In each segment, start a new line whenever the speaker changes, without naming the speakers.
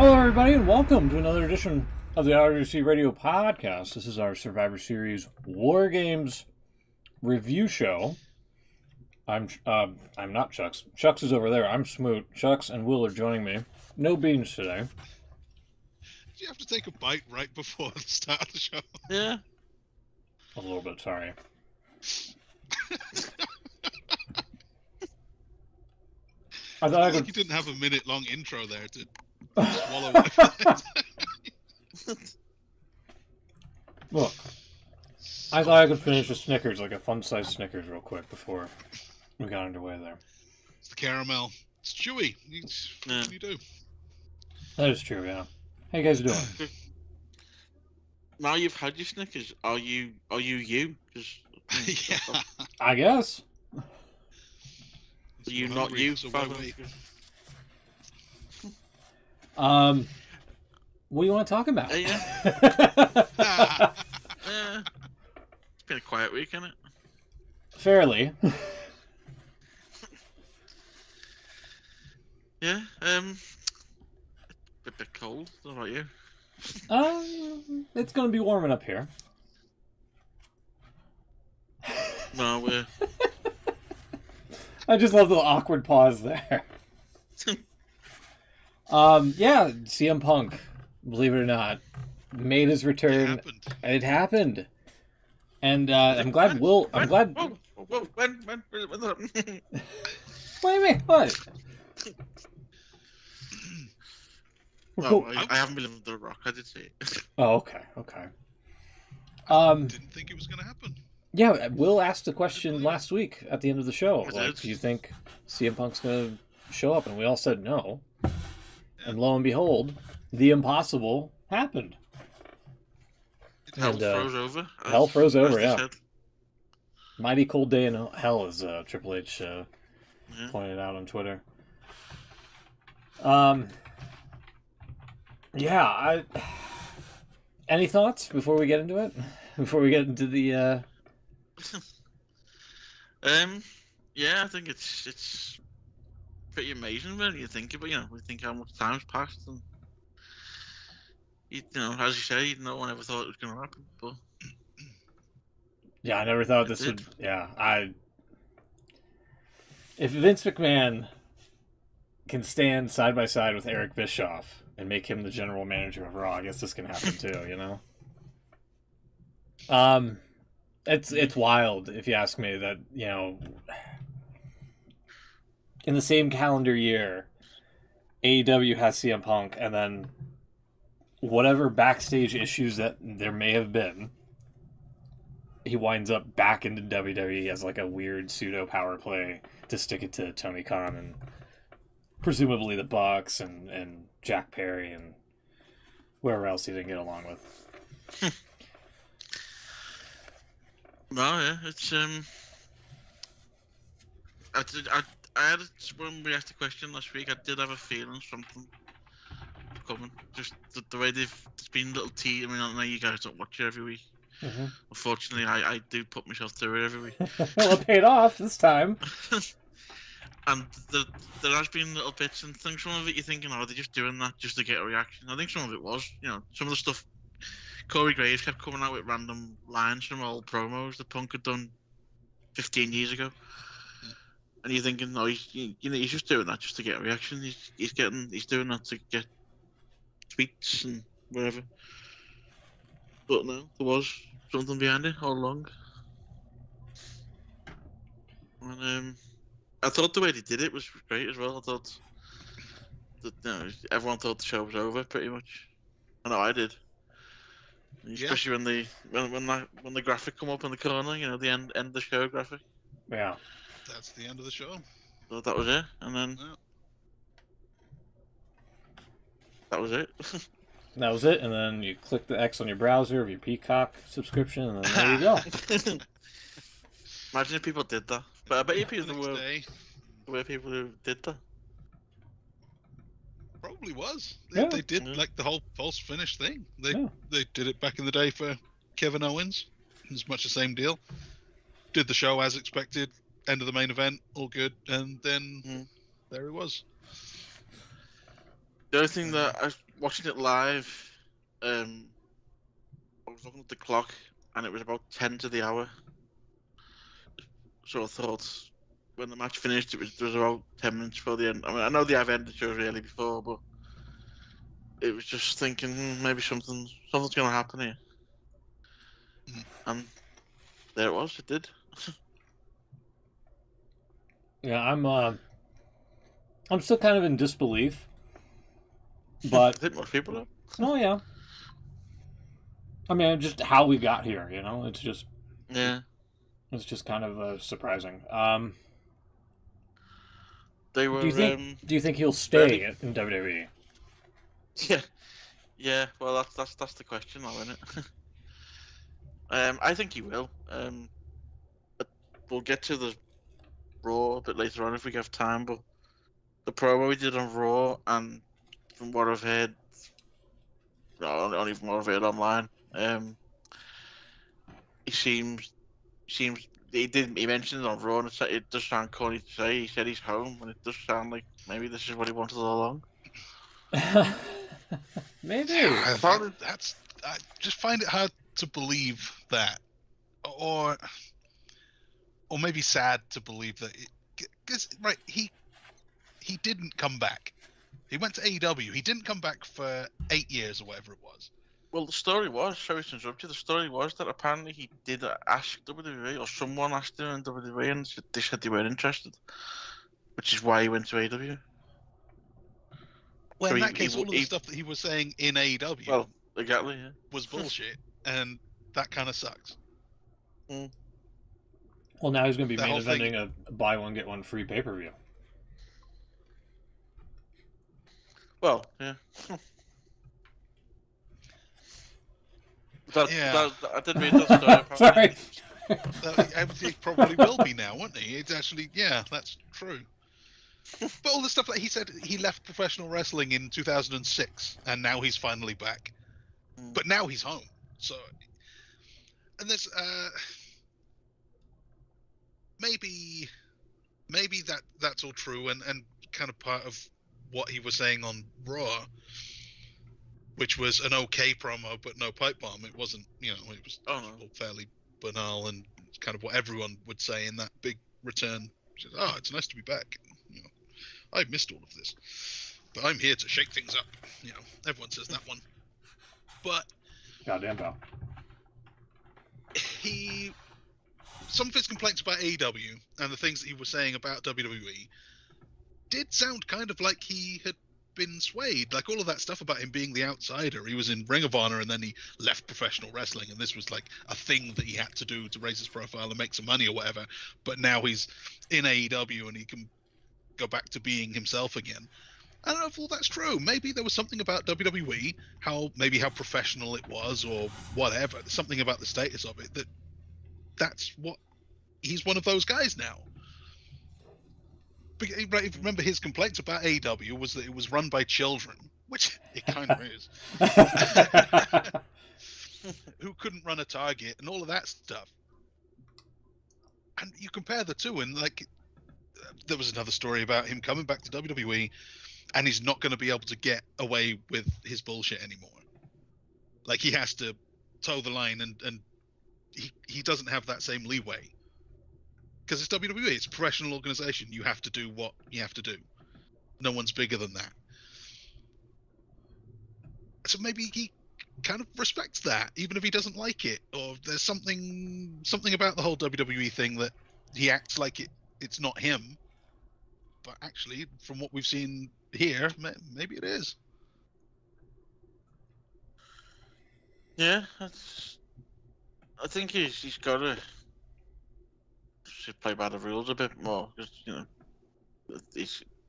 Hello, everybody, and welcome to another edition of the RWC Radio Podcast. This is our Survivor Series War Games review show. I'm not Chucks. Chucks is over there. I'm Smoot. Chucks and Will are joining me. No beans today.
Did you have to take a bite right before the start of the show?
Yeah.
A little bit, sorry. I thought I could.
You didn't have a minute-long intro there to swallow whatever.
Look, I thought I could finish a Snickers, like a fun-sized Snickers, real quick before we got underway there.
It's the caramel. It's chewy. What do you do?
That is true, yeah. How you guys doing?
Now you've had your Snickers, are you? 'Cause,
Yeah.
I guess.
Are you not you?
So why wait?
What do you want to talk about?
Yeah. It's been a quiet week, hasn't it?
Fairly.
Yeah. A bit cold. What about you?
It's gonna be warming up here.
No, we're.
I just love the awkward pause there. Yeah, CM Punk, believe it or not, made his return. It happened. And I'm glad Will. I'm glad.
Whoa, when that happened?
Wait a minute. What?
Well, I haven't been living the rock. I did see it.
Oh, okay.
Didn't think it was going to happen.
Yeah, Will asked the question last week at the end of the show.
Was
Like,
it?
do you think CM Punk's going to show up? And we all said no. And lo and behold, the impossible happened.
Hell
And,
froze over.
hell froze over,
they
yeah.
said.
Mighty cold day in hell, as Triple H
Yeah.
pointed out on Twitter. Yeah, any thoughts before we get into it? Before we get into the
Yeah, I think it's pretty amazing when you think about, we think how much time's passed, and as you say, no one ever thought it was going to happen, but
Yeah, I never thought this would. Yeah, if Vince McMahon can stand side by side with Eric Bischoff and make him the general manager of Raw, I guess this can happen too. It's wild if you ask me that in the same calendar year, AEW has CM Punk, and then whatever backstage issues that there may have been, he winds up back into WWE as like a weird pseudo power play to stick it to Tony Khan and presumably the Bucks and Jack Perry and whoever else he didn't get along with.
no, yeah, it's I had when we asked the question last week, I did have a feeling something coming. Just the way there's been little tea. I mean, I know you guys don't watch it every week.
Mm-hmm.
Unfortunately, I do put myself through it every week.
Well, it paid off this time.
And there has been little bits and things. Some of it you're thinking, they're just doing that just to get a reaction. I think some of it was, some of the stuff. Corey Graves kept coming out with random lines from old promos that Punk had done 15 years ago. And you're thinking, he's just doing that just to get a reaction. He's doing that to get tweets and whatever. But no, there was something behind it all along. And I thought the way they did it was great as well. I thought that everyone thought the show was over pretty much. I know I did. Especially when the graphic come up in the corner, the end of the show graphic.
Yeah.
That's the end of the show.
So that was it, and then that was it.
That was it, and then you click the X on your browser of your Peacock subscription, and then there you go.
Imagine if people did that. But I bet you
The next
there were people who did that.
Probably was.
Yeah.
They did like the whole false finish thing. They
Yeah.
they did it back in the day for Kevin Owens. It was much the same deal. Did the show as expected. End of the main event, all good, and then there it was.
The only thing that I was watching it live, I was looking at the clock and it was about 10 to the hour. So I thought when the match finished, it was about 10 minutes before the end. I mean, I know they have ended shows really before, but it was just thinking maybe something's gonna happen here. And there it was. It did.
Yeah, I'm still kind of in disbelief, but
I think most people are.
oh yeah. I mean, just how we got here, you know, it's just kind of surprising.
They were.
Do you think he'll stay in WWE?
Yeah. Well, that's the question, now, isn't it? I think he will. We'll get to the Raw a bit later on if we have time, but the promo we did on Raw, and from what I've heard, only from what I've heard online, he he mentioned it on Raw, and it does sound corny to say. He said he's home, and it does sound like maybe this is what he wanted all along.
Maybe.
I just find it hard to believe that, or maybe sad to believe that. Because right, he didn't come back. He went to AEW. He didn't come back for 8 years or whatever it was.
Well, the story was, sorry to interrupt you, the story was that apparently he did ask WWE, or someone asked him in WWE, and they said they weren't interested, which is why he went to AEW.
Well, so in that case, all of the stuff that he was saying in AEW was bullshit, and that kind of sucks.
Well, now he's going to be main eventing a buy one, get one free pay-per-view.
Well, yeah. I didn't read that story.
Sorry.
He probably will be now, won't he? It's actually, yeah, that's true. But all the stuff that he said, he left professional wrestling in 2006, and now he's finally back. But now he's home. So, and there's maybe that's all true, and kind of part of what he was saying on Raw, which was an okay promo but no pipe bomb. It wasn't, it was fairly banal and kind of what everyone would say in that big return. Says, it's nice to be back. I've missed all of this, but I'm here to shake things up. Everyone says that one. But
goddamn pal.
Some of his complaints about AEW and the things that he was saying about WWE did sound kind of like he had been swayed. Like all of that stuff about him being the outsider. He was in Ring of Honor and then he left professional wrestling, and this was like a thing that he had to do to raise his profile and make some money or whatever. But now he's in AEW and he can go back to being himself again. I don't know if all that's true. Maybe there was something about WWE, how professional it was or whatever, something about the status of it, that's what he's one of those guys now. Right, if you remember, his complaints about AEW was that it was run by children, which it kind of is. Who couldn't run a target and all of that stuff. And you compare the two, and like there was another story about him coming back to WWE and he's not going to be able to get away with his bullshit anymore. Like he has to toe the line, and he doesn't have that same leeway. Because it's WWE, it's a professional organization. You have to do what you have to do. No one's bigger than that. So maybe he kind of respects that, even if he doesn't like it. Or there's something about the whole WWE thing that he acts like it's not him. But actually, from what we've seen here, maybe it is.
Yeah, I think he's got to play by the rules a bit more, because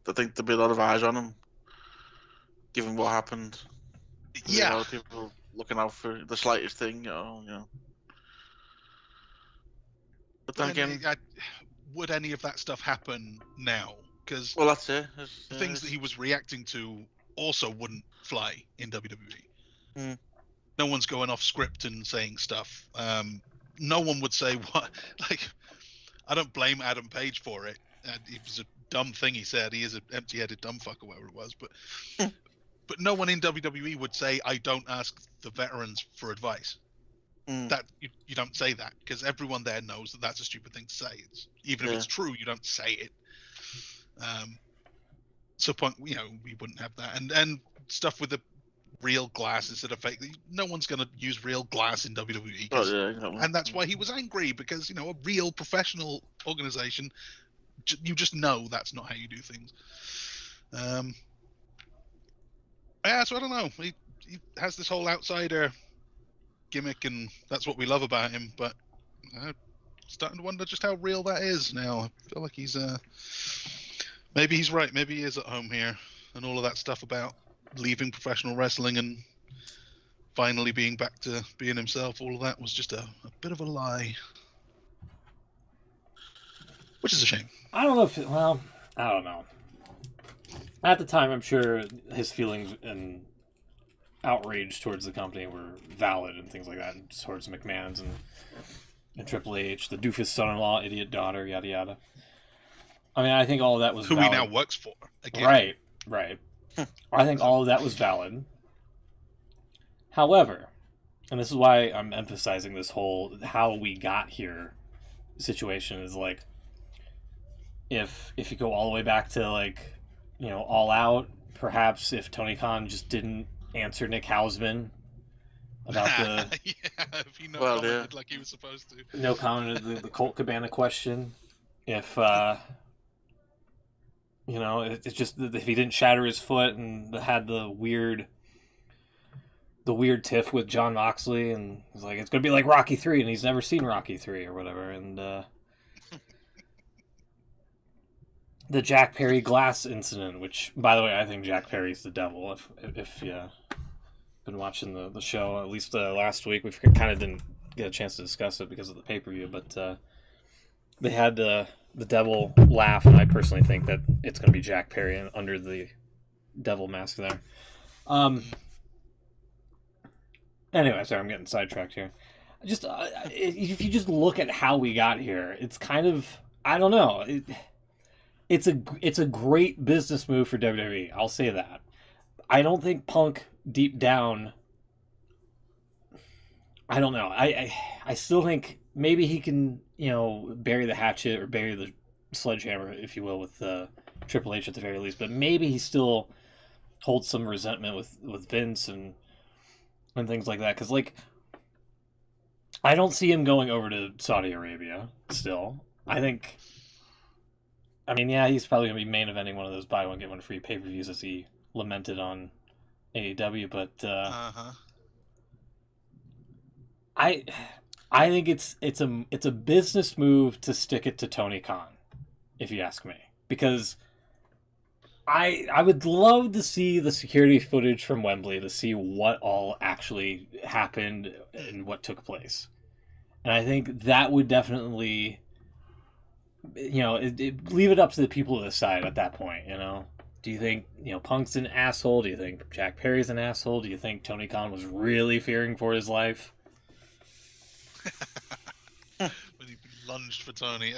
I think there'll be a lot of eyes on him, given what happened.
Yeah,
a lot of people looking out for the slightest thing, But then again,
would any of that stuff happen now? Because
that's it.
The things that he was reacting to also wouldn't fly in WWE. No one's going off script and saying stuff. No one would say what. Like, I don't blame Adam Page for it. It was a dumb thing he said. He is an empty-headed dumb fuck or whatever it was. But But no one in WWE would say, "I don't ask the veterans for advice." That you don't say that, because everyone there knows that that's a stupid thing to say. Even if it's true, you don't say it. So we wouldn't have that, and stuff with the real glass instead of fake. No one's going to use real glass in WWE, and that's why he was angry, because a real professional organization, you just know that's not how you do things. Yeah, so I don't know. He has this whole outsider gimmick, and that's what we love about him. But I'm starting to wonder just how real that is now. I feel like he's maybe he's right. Maybe he is at home here, and all of that stuff about leaving professional wrestling and finally being back to being himself. All of that was just a bit of a lie, which is a shame.
I don't know I don't know. At the time, I'm sure his feelings and outrage towards the company were valid and things like that, and towards McMahon's and Triple H, the doofus son-in-law, idiot daughter, yada yada. I mean, I think all of that was
who
valid.
he now works for again.
Right. I think all of that was valid. However, and this is why I'm emphasizing this whole how we got here situation, is like, if you go all the way back to All Out, perhaps if Tony Khan just didn't answer Nick Hausman about the
if he commented like he was supposed to.
No comment the Colt Cabana question. If it's just if he didn't shatter his foot and had the weird tiff with John Moxley, and he's like, it's gonna be like Rocky 3, and he's never seen Rocky 3 or whatever, and the Jack Perry glass incident, which, by the way, I think Jack Perry's the devil. If you been watching the show, at least last week, we kind of didn't get a chance to discuss it because of the pay-per-view, but they had the devil laugh, and I personally think that it's going to be Jack Perry under the devil mask there. Anyway, sorry, I'm getting sidetracked here. Just if you just look at how we got here, it's kind of, I don't know. It's a great business move for WWE. I'll say that. I don't think Punk deep down, I don't know. I still think maybe he can, bury the hatchet or bury the sledgehammer, if you will, with Triple H at the very least. But maybe he still holds some resentment with Vince and things like that. Because, I don't see him going over to Saudi Arabia still. He's probably going to be main eventing one of those buy one, get one free pay-per-views, as he lamented on AEW, but I think it's a business move to stick it to Tony Khan, if you ask me, because I would love to see the security footage from Wembley to see what all actually happened and what took place, and I think that would definitely, leave it up to the people to decide at that point. Do you think, Punk's an asshole? Do you think Jack Perry's an asshole? Do you think Tony Khan was really fearing for his life?
When he lunged for Tony.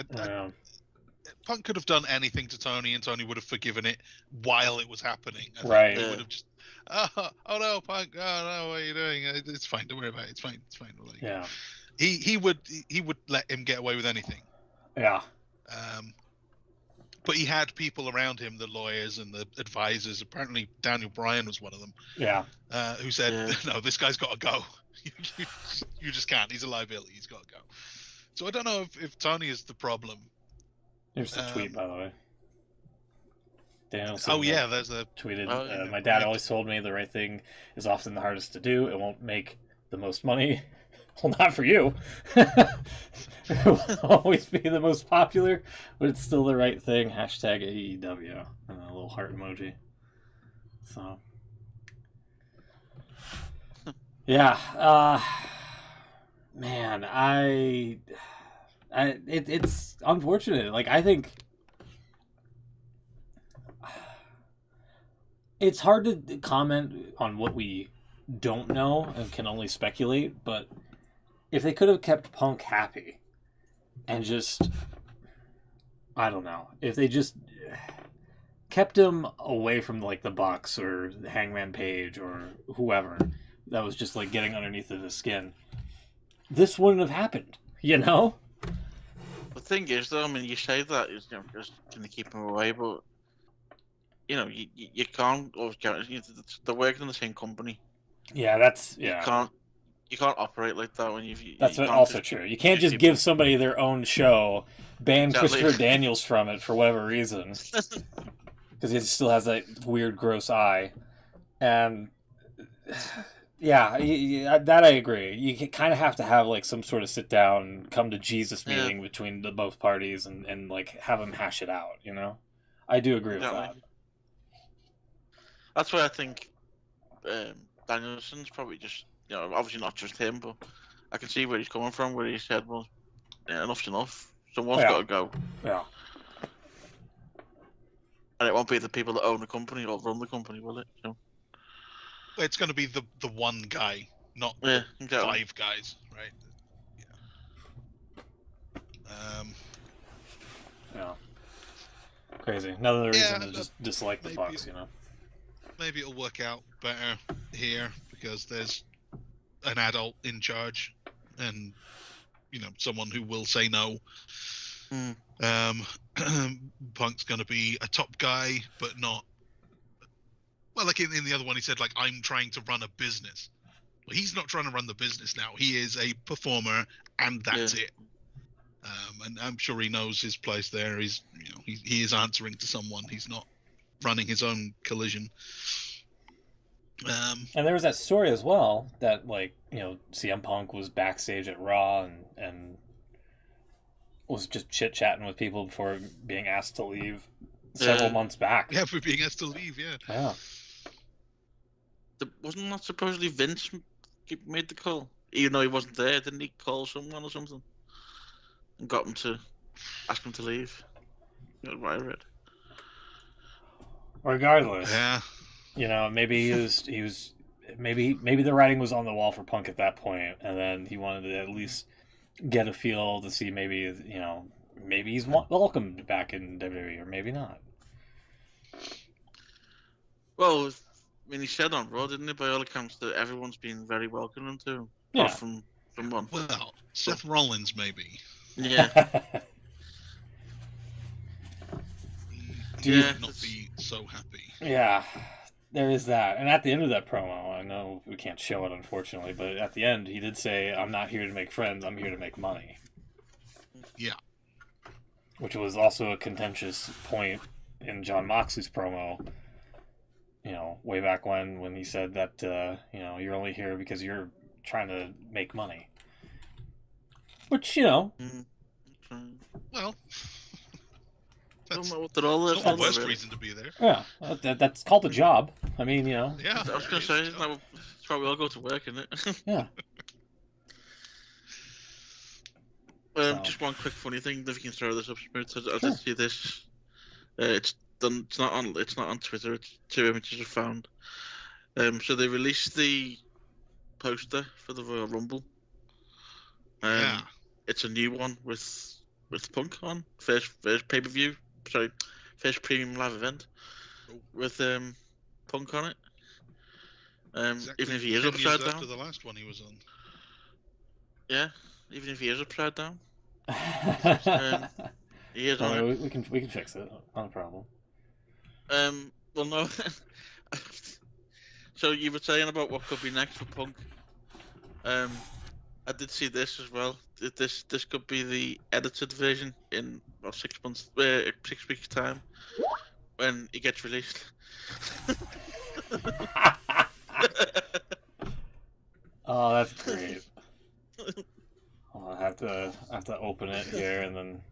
Punk could have done anything to Tony, and Tony would have forgiven it while it was happening.
Right.
He would have just, oh no, Punk, oh no, what are you doing? It's fine, don't worry about it. It's fine.
Yeah.
He would let him get away with anything.
Yeah.
But he had people around him, the lawyers and the advisors. Apparently, Daniel Bryan was one of them.
Yeah.
Who said, no, this guy's got to go. You just can't. He's a liability. He's got to go. So I don't know if Tony is the problem.
There's the tweet, by the way. Daniel
there's a
tweeted. My dad always told me the right thing is often the hardest to do. It won't make the most money. Well, not for you. It will always be the most popular, but it's still the right thing. Hashtag AEW. And a little heart emoji. So. Yeah. Man, it's unfortunate. I think it's hard to comment on what we don't know and can only speculate, but if they could have kept Punk happy and just, I don't know, if they just kept him away from like the Bucks or Hangman Page or whoever that was just like getting underneath of his skin, this wouldn't have happened. You know?
The thing is, though, I mean, you say that is, you know, just going to keep him away, but you know, you can't always guarantee. They're working in the same company.
Yeah, that's
You can't operate like that when you.
That's
you can't
also
just
true. You can't just
people-
give somebody their own show, ban
Exactly.
Christopher Daniels from it for whatever reason, because he still has that weird, gross eye, and yeah, that I agree. You kind of have to have like some sort of sit down, come to Jesus
Yeah.
meeting between the both parties, and like have them hash it out. You know, I do agree with
Exactly.
that.
That's why I think Danielson's probably just, you know, obviously not just him, but I can see where he's coming from, where he said, well, yeah, enough's enough. Someone's
Yeah.
got to go.
Yeah.
And it won't be the people that own the company or run the company, will it? So,
It's going to be the one guy, not
yeah,
the
exactly.
5 guys, right? Yeah.
Yeah. Crazy. Another reason to
and,
just dislike the
maybe-
Bucks, you know.
Maybe it'll work out better here because there's an adult in charge, and you know, someone who will say no. Punk's going to be a top guy, but not. Well, like in the other one, he said, like, I'm trying to run a business. Well, he's not trying to run the business now. He is a performer, and that's it. And I'm sure he knows his place there. He's, you know, he is answering to someone. He's not running his own collision.
And there was that story as well that, like, you know, CM Punk was backstage at Raw and was just chit chatting with people before being asked to leave several months back.
Yeah, for being asked to leave. Yeah.
Wasn't that supposedly Vince made the call? Even though he wasn't there, didn't he call someone or something and got him to ask him to leave? That's what I read.
Regardless,
Yeah.
you know, maybe he was maybe the writing was on the wall for Punk at that point, and then he wanted to at least get a feel to see maybe, you know, maybe he's welcomed back in WWE or maybe not.
Well, I mean, he said on Raw, didn't he, by all accounts, that everyone's been very welcoming to him, apart from one.
Well, Seth Rollins maybe.
Yeah.
He
Yeah,
would not be so happy.
Yeah, there is that. And at the end of that promo, I know we can't show it, unfortunately, but at the end, he did say, I'm not here to make friends, I'm here to make money.
Yeah.
Which was also a contentious point in John Moxley's promo, you know, way back when he said that, you know, you're only here because you're trying to make money. Which, you know.
Well, that's
what they're all
not the worst reason to be there.
Yeah, that's called a job. I mean, you know.
Yeah.
I was going to say, it's probably all go to work, isn't it?
Yeah.
Just one quick funny thing, if you can throw this up, Smooth. I did see this. It's done. It's not on Twitter. It's 2 images I found. So they released the poster for the Royal Rumble.
Yeah.
It's a new one with Punk on first pay-per-view. Sorry, first premium live event with Punk on it.
Exactly
Even if he is
10
upside
years
down.
after the last one he was on.
Yeah, even if he is upside down. He is on it.
We can fix it. Not a problem.
Well, no. So you were saying about what could be next for Punk. I did see this as well. This could be the edited version in 6 months, 6 weeks time, when he gets released.
Oh, that's great. I'll have to open it here and then.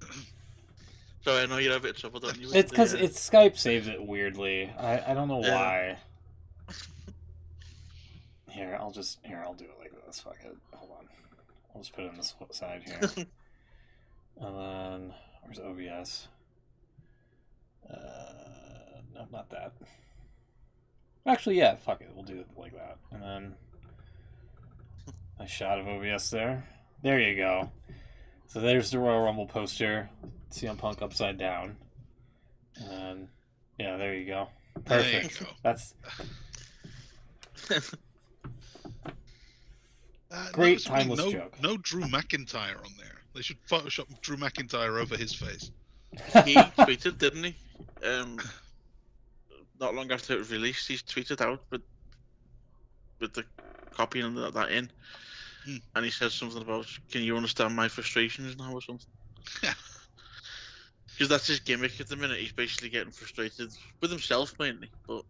So I know you have it trouble, don't you?
It's because it's Skype saves it weirdly. I don't know why. Here, I'll do it like this. Fuck it. Hold on. I'll just put it on this side here. And then where's OBS? No, not that. Actually, yeah. Fuck it. We'll do it like that. And then a shot of OBS there. There you go. So there's the Royal Rumble poster. CM Punk upside down. And Yeah, there you go.
There you
Perfect.
go.
That's
Great,
great timeless joke.
No Drew McIntyre on there. They should Photoshop Drew McIntyre over his face.
He tweeted, didn't he? Not long after it was released, he's tweeted out with the copy and that in, and he said something about, "Can you understand my frustrations now?" or something. Because that's his gimmick at the minute. He's basically getting frustrated with himself mainly, but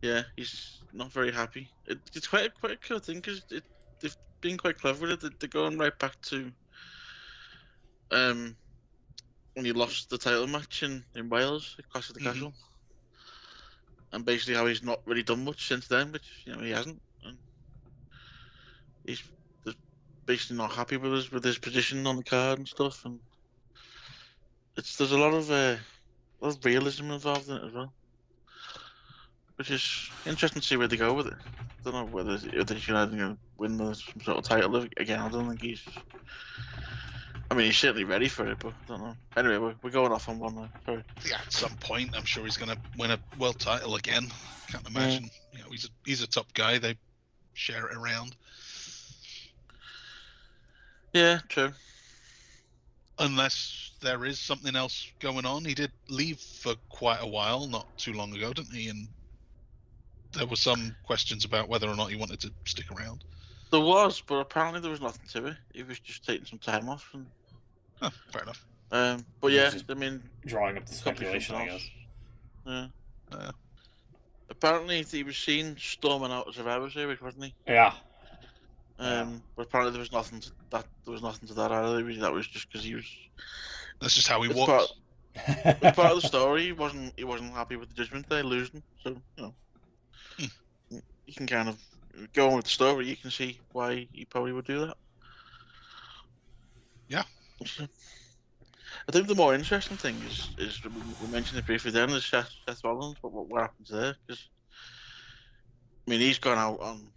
yeah, he's not very happy. It's quite a cool thing because they've been quite clever with it. They're going right back to when he lost the title match in Wales at Clash of the Castle, and basically how he's not really done much since then, which he hasn't, and he's basically not happy with his position on the card and stuff, and there's a lot of realism involved in it as well, which is interesting to see where they go with it. I don't know whether he's going to win some sort of title again. I don't think he's. I mean, he's certainly ready for it, but I don't know. Anyway, we're going off on one now. Sorry.
Yeah, at some point, I'm sure he's going to win a world title again. Can't imagine. He's a top guy. They share it around.
Yeah, true.
Unless there is something else going on. He did leave for quite a while, not too long ago, didn't he? And there were some questions about whether or not he wanted to stick around.
There was, but apparently there was nothing to it. He was just taking some time off. And,
fair enough.
But yeah, I mean,
drawing up the speculation, I guess.
Yeah. Apparently he was seen storming out of Survivor Series, wasn't he?
Yeah.
But apparently there was nothing to that. There was nothing to that either. That was just because he was.
That's just how he was.
Part of the story. He wasn't happy with the Judgment Day losing. So you can kind of go on with the story. You can see why he probably would do that.
Yeah.
I think the more interesting thing is we mentioned it briefly then, is Seth Rollins. What happens there? Because I mean, he's gone out on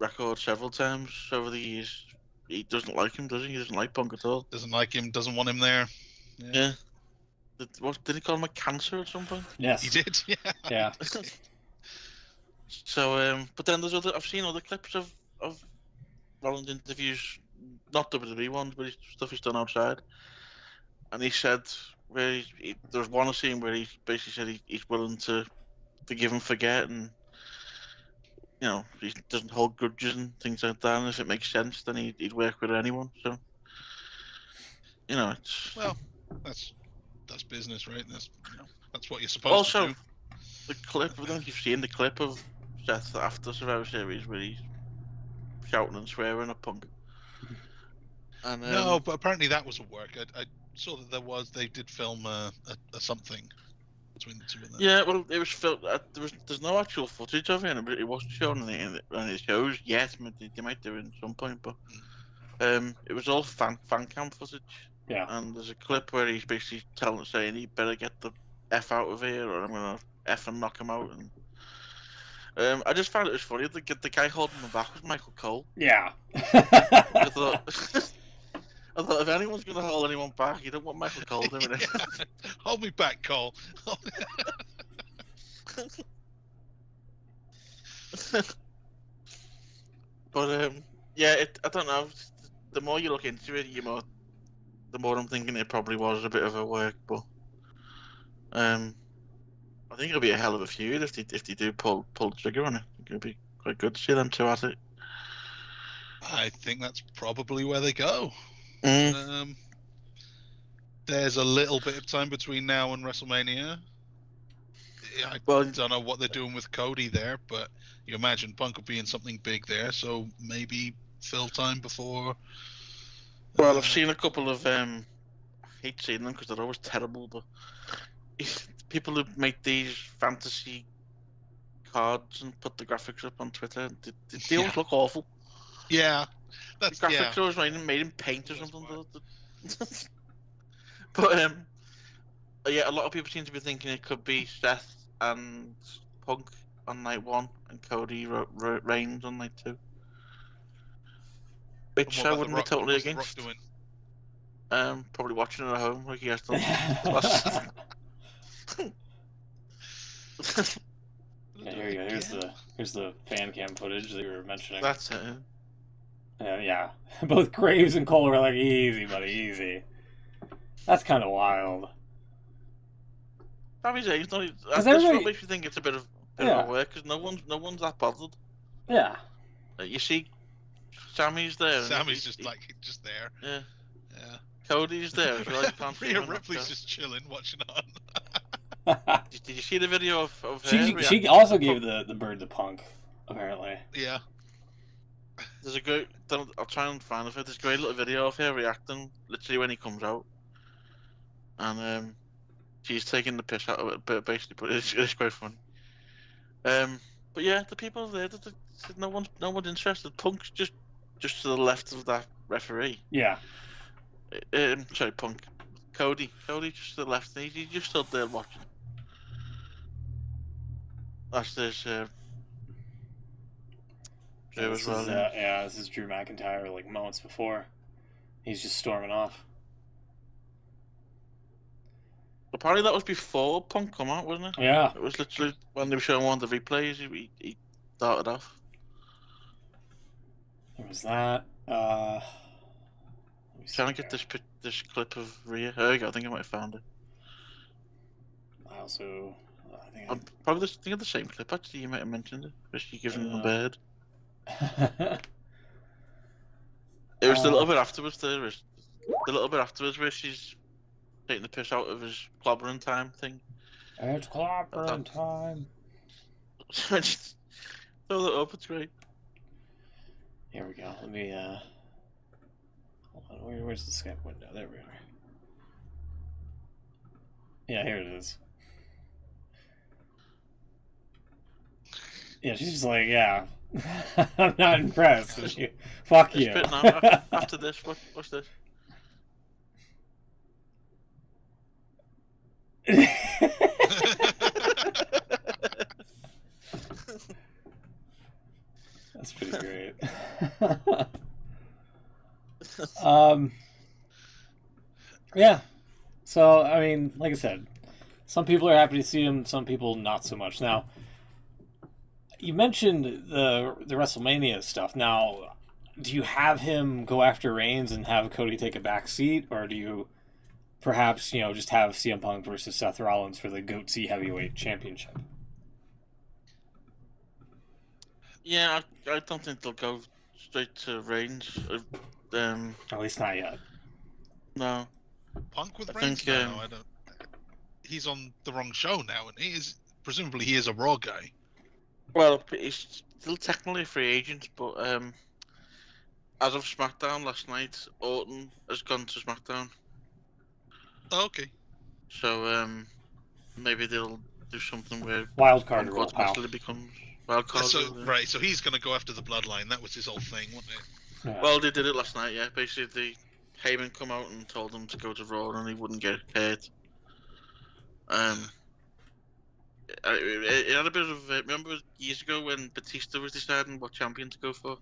record several times over the years. He doesn't like him, does he? He doesn't like Punk at all.
Doesn't like him. Doesn't want him there.
Yeah. Did he call him a cancer at some point?
Yes.
He did. Yeah.
Yeah.
So, but then I've seen other clips of Rollins interviews, not WWE ones, but stuff he's done outside. And he said there's one scene where he basically said he's willing to forgive and forget, and he doesn't hold grudges and things like that. And if it makes sense, then he'd work with anyone. So, it's that's business, right? That's what you're supposed to do. The clip, I don't know if you've seen the clip of Seth after Survivor Series where he's shouting and swearing at Punk. And,
no, but apparently that was a work. I saw that they did film a something between the two of them.
Yeah, well, it was filmed. There's no actual footage of it, but it wasn't shown in the shows yet. They might do it at some point, but it was all fan cam footage.
Yeah.
And there's a clip where he's basically saying he better get the F out of here, or I'm gonna F and knock him out. And I just found it was funny. The guy holding him back was Michael Cole.
Yeah.
I thought if anyone's gonna hold anyone back, you don't want Michael Cole doing it.
Hold me back, Cole.
But yeah, I don't know. The more you look into it, the more I'm thinking it probably was a bit of a work. But I think it'll be a hell of a feud if they do pull the trigger on it. It'll be quite good to see them two at it.
I think that's probably where they go. There's a little bit of time between now and WrestleMania. I don't know what they're doing with Cody there, but you imagine Punk will be in something big there, so maybe fill time before.
Well, I've seen a couple of I hate seeing them because they're always terrible, but people who make these fantasy cards and put the graphics up on Twitter, they always look awful.
Yeah,
the graphics are always made in paint or something. But yeah, a lot of people seem to be thinking it could be Seth and Punk on night 1 and Cody Reigns on night 2. 2. Which I wouldn't be totally against. Probably watching it at home like he has done.
Yeah, here you go. Here's the fan cam footage that you were mentioning.
That's it.
Yeah, both Graves and Cole were like, easy, buddy, easy. That's kind of wild.
Sammy's age, no,
Because
that's
everybody-
what makes me think it's a bit of
Yeah.
work because no one's that bothered.
Yeah.
You see, Sammy's there. and
Sammy's just there.
Yeah.
Yeah.
Cody's there as well. You can't see
Rhea
him,
Ripley's
okay.
just chilling, watching on.
Did you see the video of her
she
reacting
also
to
gave
Punk?
the bird to Punk, apparently.
Yeah.
There's a great. I'll try and find it. There's a great little video of her reacting, literally when he comes out, and she's taking the piss out of it, but basically, but it's quite funny. But yeah, the people there, no one's interested. Punk's just to the left of that referee.
Yeah.
Sorry, Punk. Cody just to the left. He just stood there watching. There's Drew as well.
This is Drew McIntyre, like moments before. He's just storming off.
Apparently that was before Punk come out, wasn't it?
Yeah.
It was literally when they were showing one of the replays. He started off.
There was that.
Trying to get this clip of Rhea. There we go. I think I might have found it.
I also.
I'm probably thinking of the same clip. Actually, you might have mentioned it. Where she gives him a bird. It was the little bit afterwards. The little bit afterwards where she's taking the piss out of his clobbering time thing.
It's clobbering time.
Just throw that up. It's great.
Here we go. Let me. Hold on. Where's the Skype window? There we are. Yeah, here it is. Yeah, she's just like, yeah. I'm not impressed. Fuck you.
After this, what's this?
That's pretty great. Yeah. So, I mean, like I said, some people are happy to see him, some people not so much. Now, you mentioned the WrestleMania stuff. Now, do you have him go after Reigns and have Cody take a back seat, or do you perhaps, just have CM Punk versus Seth Rollins for the GOAT-C Heavyweight Championship?
Yeah, I don't think they'll go straight to Reigns.
At least not yet.
No.
Punk with
I
Reigns
think,
now. I don't. He's on the wrong show now, and presumably he is a Raw guy.
Well, he's still technically a free agent, but as of SmackDown last night, Orton has gone to SmackDown.
Oh, okay.
So maybe they'll do something where
Wild card rule, pal.
automatically becomes wild card.
Right, so he's going to go after the Bloodline. That was his whole thing, wasn't it?
Yeah.
Well, they did it last night. Yeah, basically, Heyman come out and told him to go to Raw and he wouldn't get paid. It had a bit of. Remember years ago when Batista was deciding what champion to go for,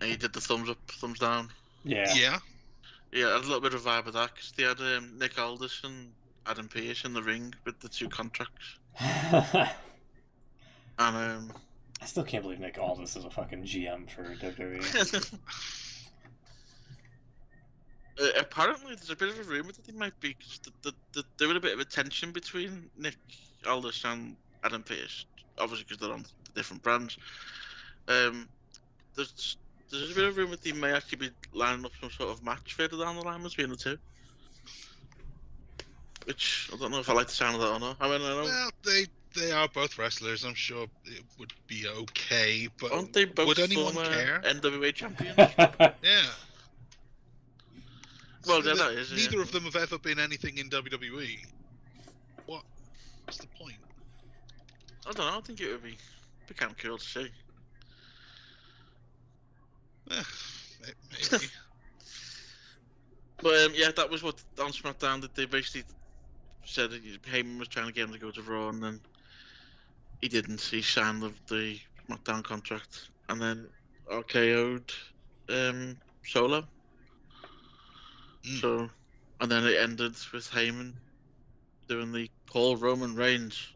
and he did the thumbs up, thumbs down.
Yeah.
Yeah.
Yeah, it had a little bit of vibe of that because they had Nick Aldis and Adam Pearce in the ring with the two contracts, and
I still can't believe Nick Aldis is a fucking GM for WWE.
Apparently, there's a bit of a rumor that they might be. Cause there was a bit of a tension between Nick Aldis and Adam Pearce, obviously because they're on different brands. There's a bit of a rumor that they may actually be lining up some sort of match further down the line between the two. Which I don't know if I like the sound of that or not. I mean, I know.
Well, they are both wrestlers. I'm sure it would be okay, but
Aren't they both
would anyone
former
care?
NWA champions?
Yeah.
Well,
So
yeah, that is.
Neither
Yeah.
of them have ever been anything in WWE. What's the point?
I don't know. I think it would be kind of cool to see.
Maybe.
But yeah, that was what on SmackDown that they basically said that Heyman was trying to get him to go to Raw, and then he didn't. He signed the SmackDown contract, and then RKO'd Solo. So, and then it ended with Heyman doing the call Roman Reigns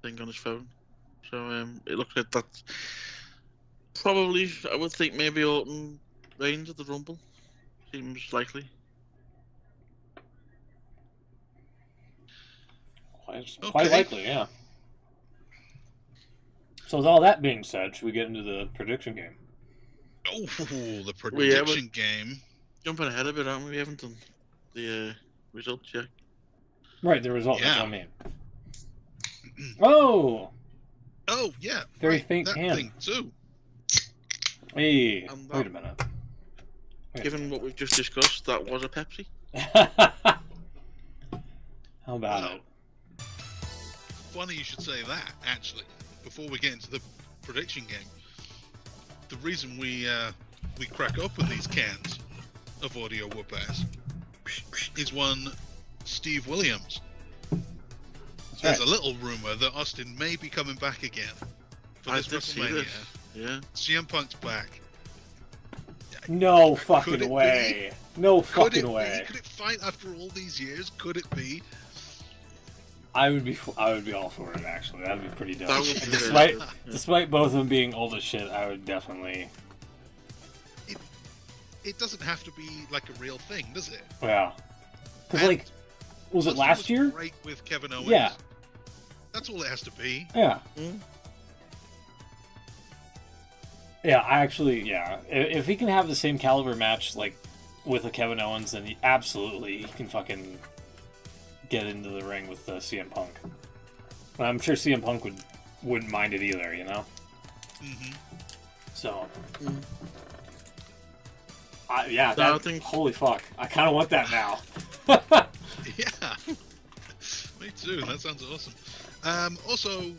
thing on his phone. So it looks like that's probably, I would think maybe Orton Reigns at the Rumble. Seems likely.
Quite likely, yeah. So with all that being said, should we get into the prediction game?
Oh, the prediction game.
Jumping ahead a bit, aren't we? We haven't done the results yet.
Right, the result,
Yeah.
that's what I mean. Oh!
Oh, yeah.
Very
right,
faint
that
hand.
thing too.
Hey, wait a minute.
Given what we've just discussed, that was a Pepsi.
How about it?
Funny you should say that, actually. Before we get into the prediction game, the reason we crack open these cans of audio whoop ass is one Steve Williams. There's a little rumor that Austin may be coming back again for this WrestleMania.
Yeah.
CM Punk's back.
No fucking way. No fucking way.
Could it fight after all these years? Could it be?
I would be all for it, actually. That'd be pretty dope.
That would be
Despite both of them being old as shit, I would definitely.
It doesn't have to be like a real thing, does it?
Yeah. Because, like, was it last year?
Great with Kevin Owens.
Yeah.
That's all it has to be.
Yeah.
Mm.
Yeah, I actually, yeah. If he can have the same caliber match, like, with a Kevin Owens, then he can fucking get into the ring with CM Punk. And I'm sure CM Punk wouldn't mind it either, you know?
Mm-hmm.
So.
Mm.
Holy fuck. I kind of want that now.
Yeah. Me too. That sounds awesome. Also,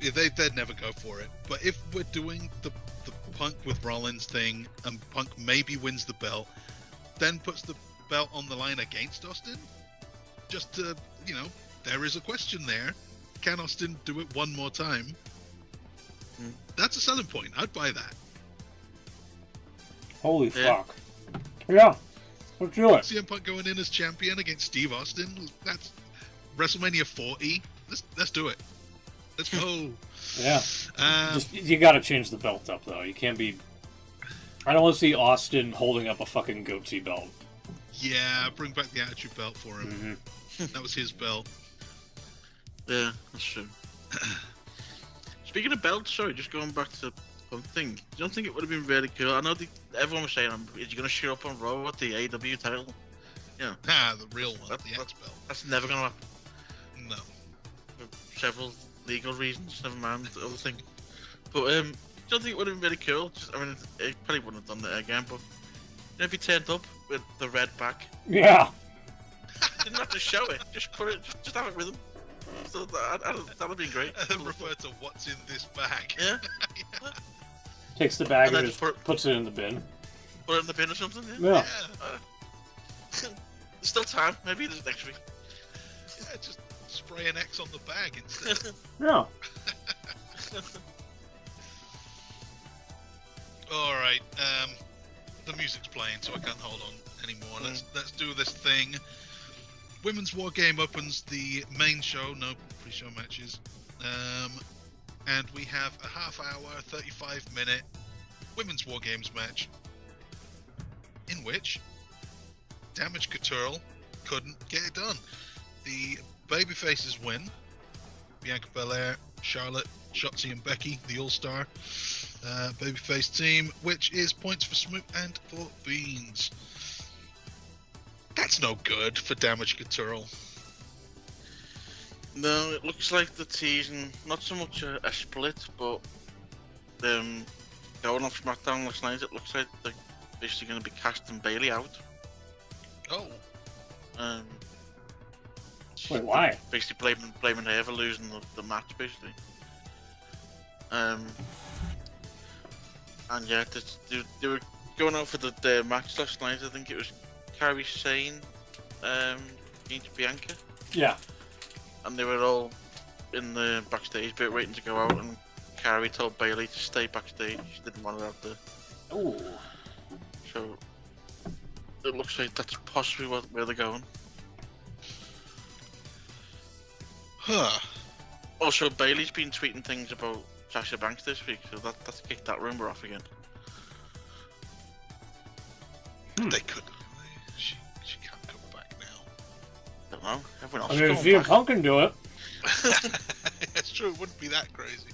they'd never go for it. But if we're doing the Punk with Rollins thing, and Punk maybe wins the belt, then puts the belt on the line against Austin, just to, there is a question there. Can Austin do it one more time? That's a selling point. I'd buy that.
Holy fuck. Yeah. Let's do it.
CM Punk going in as champion against Steve Austin. That's WrestleMania 40. Let's do it. Let's go.
Yeah. You gotta change the belt up, though. You can't be... I don't want to see Austin holding up a fucking goatee belt.
Yeah, bring back the Attitude Belt for him. Mm-hmm. That was his belt.
Yeah, that's true. Speaking of belts, sorry, just going back to one thing. You don't think it would have been really cool? I know everyone was saying, is you going to show up on Raw with the AW title? Yeah.
The real one, the X belt.
That's never going to happen.
No.
For several legal reasons, never mind the other thing. But, do you don't think it would have been really cool? It probably wouldn't have done that again, but if he turned up with the red back.
Yeah.
Didn't have to show it. Just put it. Just have it with him. So that'd be great.
And refer to what's in this bag.
Yeah.
Yeah.
Takes the bag and just puts it in the bin.
Put it in the bin or something.
Yeah.
There's still time. Maybe there's next week.
Yeah, just spray an X on the bag instead.
Yeah.
All right. The music's playing, so I can't hold on anymore. Let's do this thing. Women's War Game opens the main show. No pre-show matches. And we have a half-hour, 35-minute Women's War Games match in which Damage Couture couldn't get it done. The babyfaces win. Bianca Belair, Charlotte, Shotzi, and Becky, the All-Star babyface team, which is points for Smoot and for Beans. That's no good for Damage Couture.
No, it looks like the teasing, not so much a split, but going off SmackDown last night, it looks like they're basically going to be casting Bayley out.
Oh.
Wait, why?
Basically blaming her for losing the match, basically. And yeah, they were going out for the match last night. I think it was Kairi Sane against Bianca.
Yeah. And
they were all in the backstage bit waiting to go out, and Kairi told Bayley to stay backstage. She didn't want her out there.
Ooh.
so it looks like that's possibly where they're going.
Huh.
Also, Bailey's been tweeting things about Sasha Banks this week, so that's kicked that rumor off again.
They couldn't. She can't come back now.
Don't know. Everyone
I
else
mean,
is
if
going
CM Punk can do it.
It's true, it wouldn't be that crazy.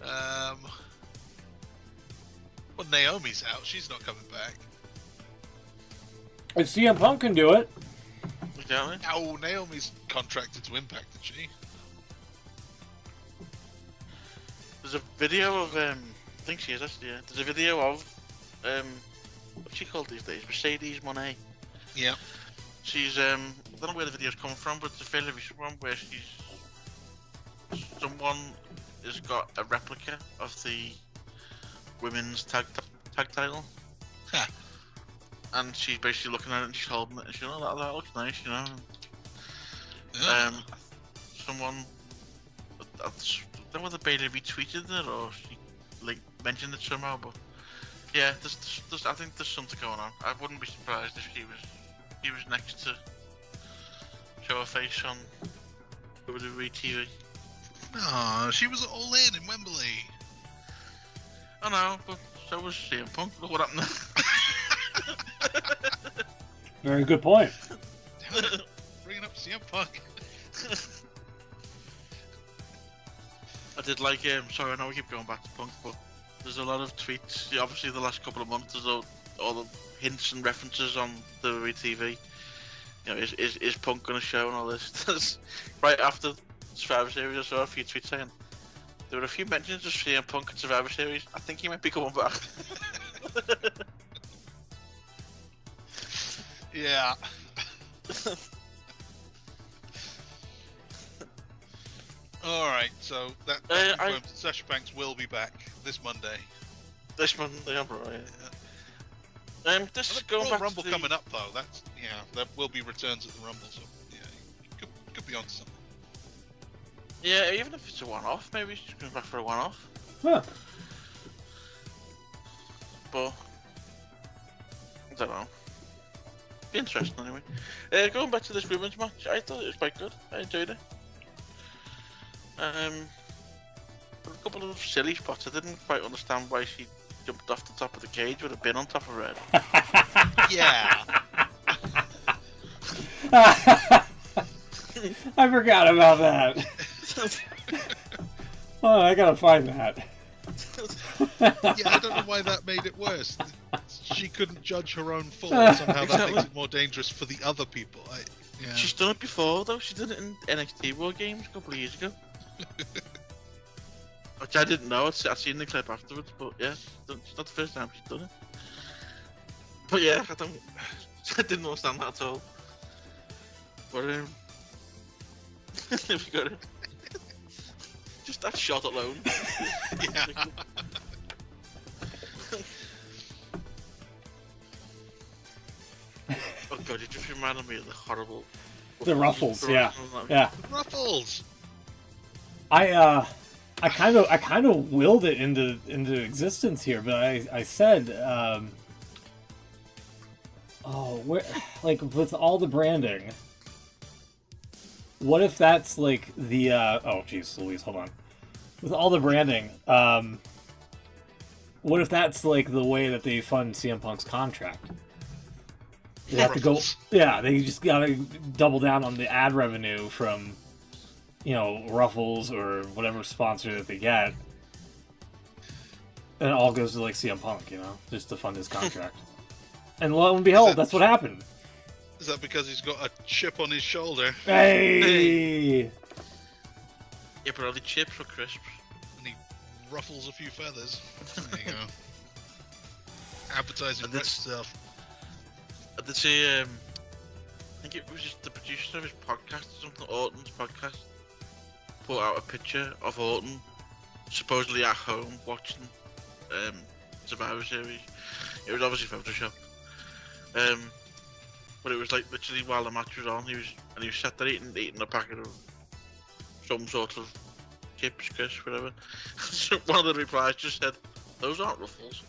Well, Naomi's out. She's not coming back.
If CM Punk can do it.
Exactly.
Oh, Naomi's contracted to Impact, isn't she?
There's a video of I think she is actually. Yeah. There's a video of what's she called these days? Mercedes Moné.
Yeah.
She's I don't know where the video's coming from, but it's a fairly recent one where someone has got a replica of the women's tag title.
Huh.
And she's basically looking at it and she's holding it and she's like, oh, that looks nice, you know. Someone, I don't know whether Bailey retweeted it or she like mentioned it somehow, but yeah, there's I think there's something going on. I wouldn't be surprised if she was next to show her face on WWE TV.
No, she was all in Wembley.
I know, but so was CM Punk. Look what happened there.
Very good point.
Bringing up CM Punk.
I did like sorry, I know we keep going back to Punk, but there's a lot of tweets. Obviously, the last couple of months, there's all the hints and references on WWE TV. You know, is Punk gonna show and all this? Right after Survivor Series, I saw a few tweets saying there were a few mentions of CM Punk in Survivor Series. I think he might be coming back.
Yeah. Alright, so that confirms Sasha Banks will be back this Monday.
This Monday, I'm right. This is going
Royal
back
Rumble
to the...
coming up though. That's there will be returns at the Rumble, so yeah, you could be on something.
Yeah, even if it's a one-off, maybe she's going back for a one-off.
Huh.
But I don't know. Be interesting anyway. Going back to this women's match, I thought it was quite good. I enjoyed it. A couple of silly spots. I didn't quite understand why she jumped off the top of the cage with a bin on top of her head.
Yeah.
I forgot about that. Oh, I gotta find that.
Yeah, I don't know why that made it worse. She couldn't judge her own fall. Somehow that makes it more dangerous for the other people. Yeah.
She's done it before though. She did it in NXT War Games a couple of years ago. Which I didn't know. I'd seen the clip afterwards, but yeah, it's not the first time she's done it. But yeah, I didn't understand that at all. But if you got it, just that shot alone.
Yeah.
Oh god, it just reminded me of the horrible.
The Ruffles, yeah. Yeah.
Ruffles.
I kind of willed it into existence here, but I said, like with all the branding, what if that's like the oh geez, Louise, hold on. With all the branding, what if that's like the way that they fund CM Punk's contract? They have to go, yeah. They just gotta double down on the ad revenue from, Ruffles or whatever sponsor that they get, and it all goes to like CM Punk, just to fund his contract. And lo and behold, that's what happened.
Is that because he's got a chip on his shoulder?
Hey!
Yeah, but are the chips or crisps?
And he ruffles a few feathers. There you go. Advertising rich stuff.
I did see, I think it was just the producer of his podcast or something, Orton's podcast, put out a picture of Orton supposedly at home watching Survivor Series. It was obviously photoshopped. But it was like literally while the match was on, he was sat there eating a packet of some sort of chips, crisps, whatever. So one of the replies just said, "Those aren't Ruffles."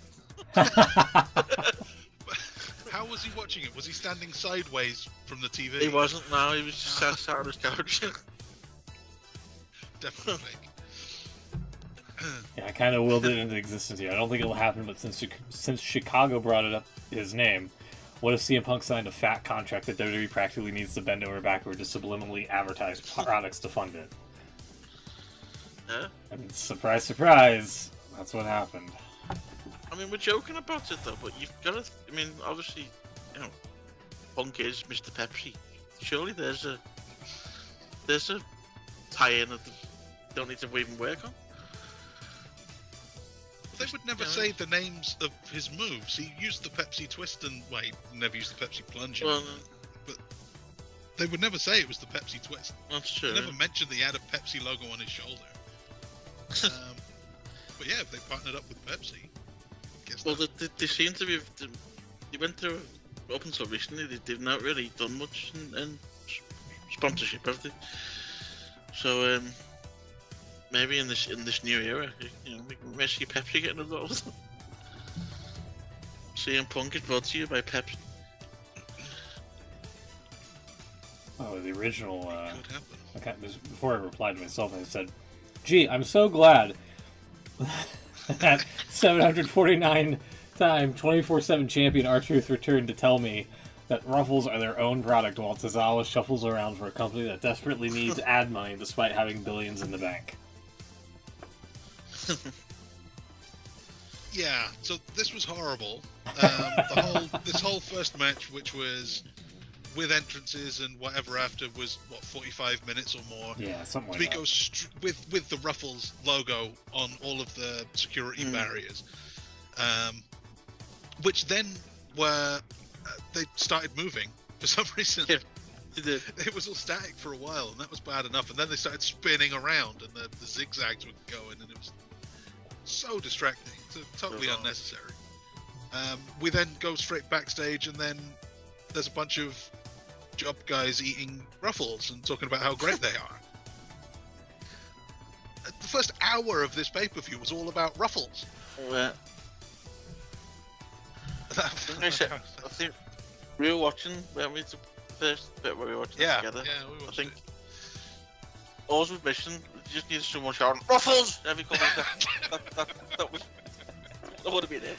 How was he watching it? Was he standing sideways from the TV?
He wasn't. No, he was just sat on his couch.
Definitely.
Yeah, I kind of willed it into existence here. I don't think it'll happen, but since Chicago brought it up, his name, what if CM Punk signed a fat contract that WWE practically needs to bend over backward to subliminally advertise products to fund it?
Yeah.
And surprise, surprise, that's what happened.
I mean, we're joking about it though, but you've got to. I mean, obviously, you know, Punk is Mr. Pepsi. Surely there's a tie-in that they don't need to even work on.
They would never say the names of his moves. He used the Pepsi twist and never used the Pepsi plunge.
Well,
but they would never say it was the Pepsi twist.
That's true.
They never mentioned that he had a Pepsi logo on his shoulder. But yeah, if they partnered up with Pepsi,
well, they seem to be. They went through up until recently. They've not really done much in sponsorship, have they? So maybe in this new era, you know, we may see Pepsi getting involved. CM Punk is brought to you by Pepsi.
Oh, the original.
Could happen.
Before I replied to myself, I said, "Gee, I'm so glad that 749-time 24/7 champion R-Truth returned to tell me that Ruffles are their own product while Tozawa shuffles around for a company that desperately needs ad money despite having billions in the bank."
Yeah, so this was horrible. This whole first match, which was with entrances and whatever after, was 45 minutes or more.
Yeah, something like
We
that.
go with the Ruffles logo on all of the security barriers, which then they started moving for some reason.
Yeah, they did.
It was all static for a while, and that was bad enough. And then they started spinning around, and the zigzags were going, and it was so distracting, totally unnecessary. We then go straight backstage, and then there's a bunch of job guys eating Ruffles and talking about how great they are. The first hour of this pay-per-view was all about Ruffles.
Yeah. I think we were watching, weren't we, the first bit where we were watching together?
Yeah, we watched
I think
it.
all was missing, just needed someone shouting, Ruffles! Every comment that would have been it.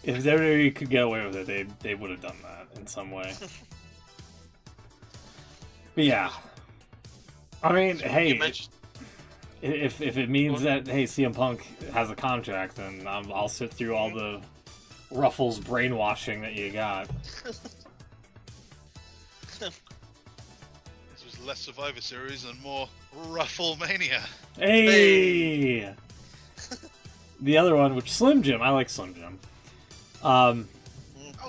If WWE could get away with it, they would have done that in some way. But yeah, I mean, hey, if it means that CM Punk has a contract, then I'll sit through all the Ruffles brainwashing that you got.
This was less Survivor Series and more Ruffle Mania.
Hey! The other one, which Slim Jim, I like Slim Jim.
Oh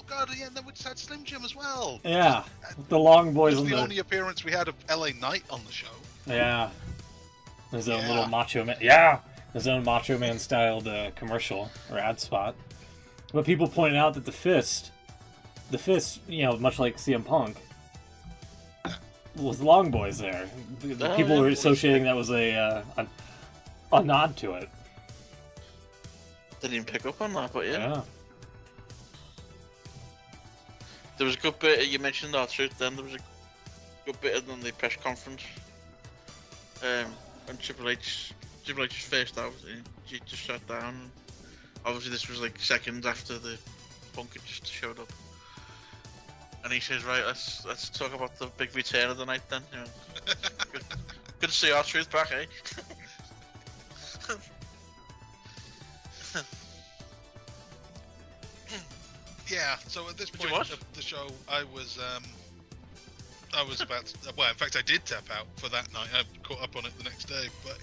god, yeah, and then we just had Slim Jim as well.
Yeah, the long boys
It
on
was the only appearance we had of LA Knight on the show.
Yeah. His own little Macho Man. Yeah! His own Macho Man styled commercial or ad spot. But people pointed out that the fist, you know, much like CM Punk, was the long boys there. People were associating that was a nod to it.
Didn't even pick up on that, but
Yeah.
There was a good bit, you mentioned R-Truth then, there was a good bit in the press conference. When Triple H's first out, he just sat down. Obviously this was like seconds after the Punk had just showed up. And he says, right, let's talk about the big return of the night then. You know. good to see R-Truth back, eh?
Yeah, so at this
Did you
point
watch?
of the show, I was about to, well, in fact, I did tap out for that night. I caught up on it the next day, but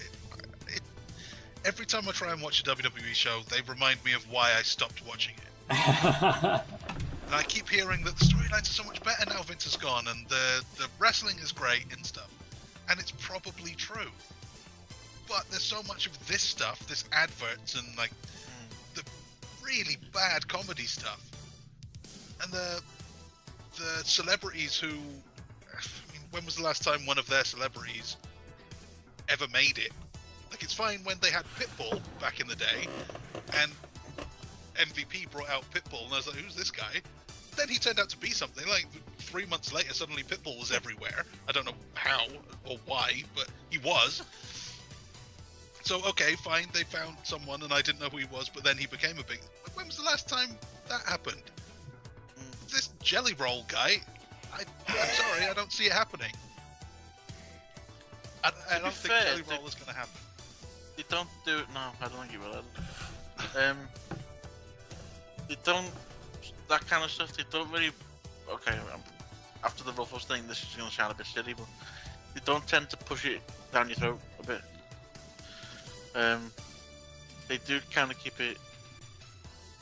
every time I try and watch a WWE show, they remind me of why I stopped watching it. And I keep hearing that the storylines are so much better now Vince is gone, and the wrestling is great and stuff. And it's probably true. But there's so much of this stuff, this adverts and like the really bad comedy stuff. And the celebrities who, I mean, when was the last time one of their celebrities ever made it? Like, it's fine when they had Pitbull back in the day, and MVP brought out Pitbull, and I was like, who's this guy? Then he turned out to be something. Like 3 months later, suddenly Pitbull was everywhere. I don't know how or why, but he was. So okay, fine, they found someone, and I didn't know who he was, but then he became a big. When was the last time that happened? This Jelly Roll guy. I'm sorry, I don't see it happening. I don't think Jelly Roll is going to happen.
They don't do it. No, I don't think you will. They don't. That kind of stuff. They don't really. Okay, after the Ruffles thing, this is going to sound a bit silly, but they don't tend to push it down your throat a bit. They do kind of keep it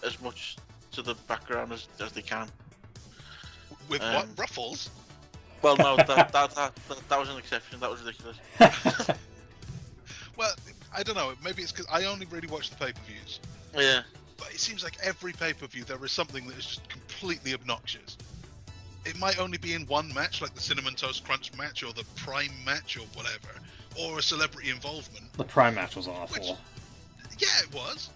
as much to the background as they can.
With what? Ruffles?
Well, no, that was an exception. That was ridiculous.
Well, I don't know. Maybe it's because I only really watch the pay-per-views.
Yeah.
But it seems like every pay-per-view there is something that is just completely obnoxious. It might only be in one match, like the Cinnamon Toast Crunch match or the Prime match or whatever, or a celebrity involvement.
The Prime match was awful.
Which, yeah, it was.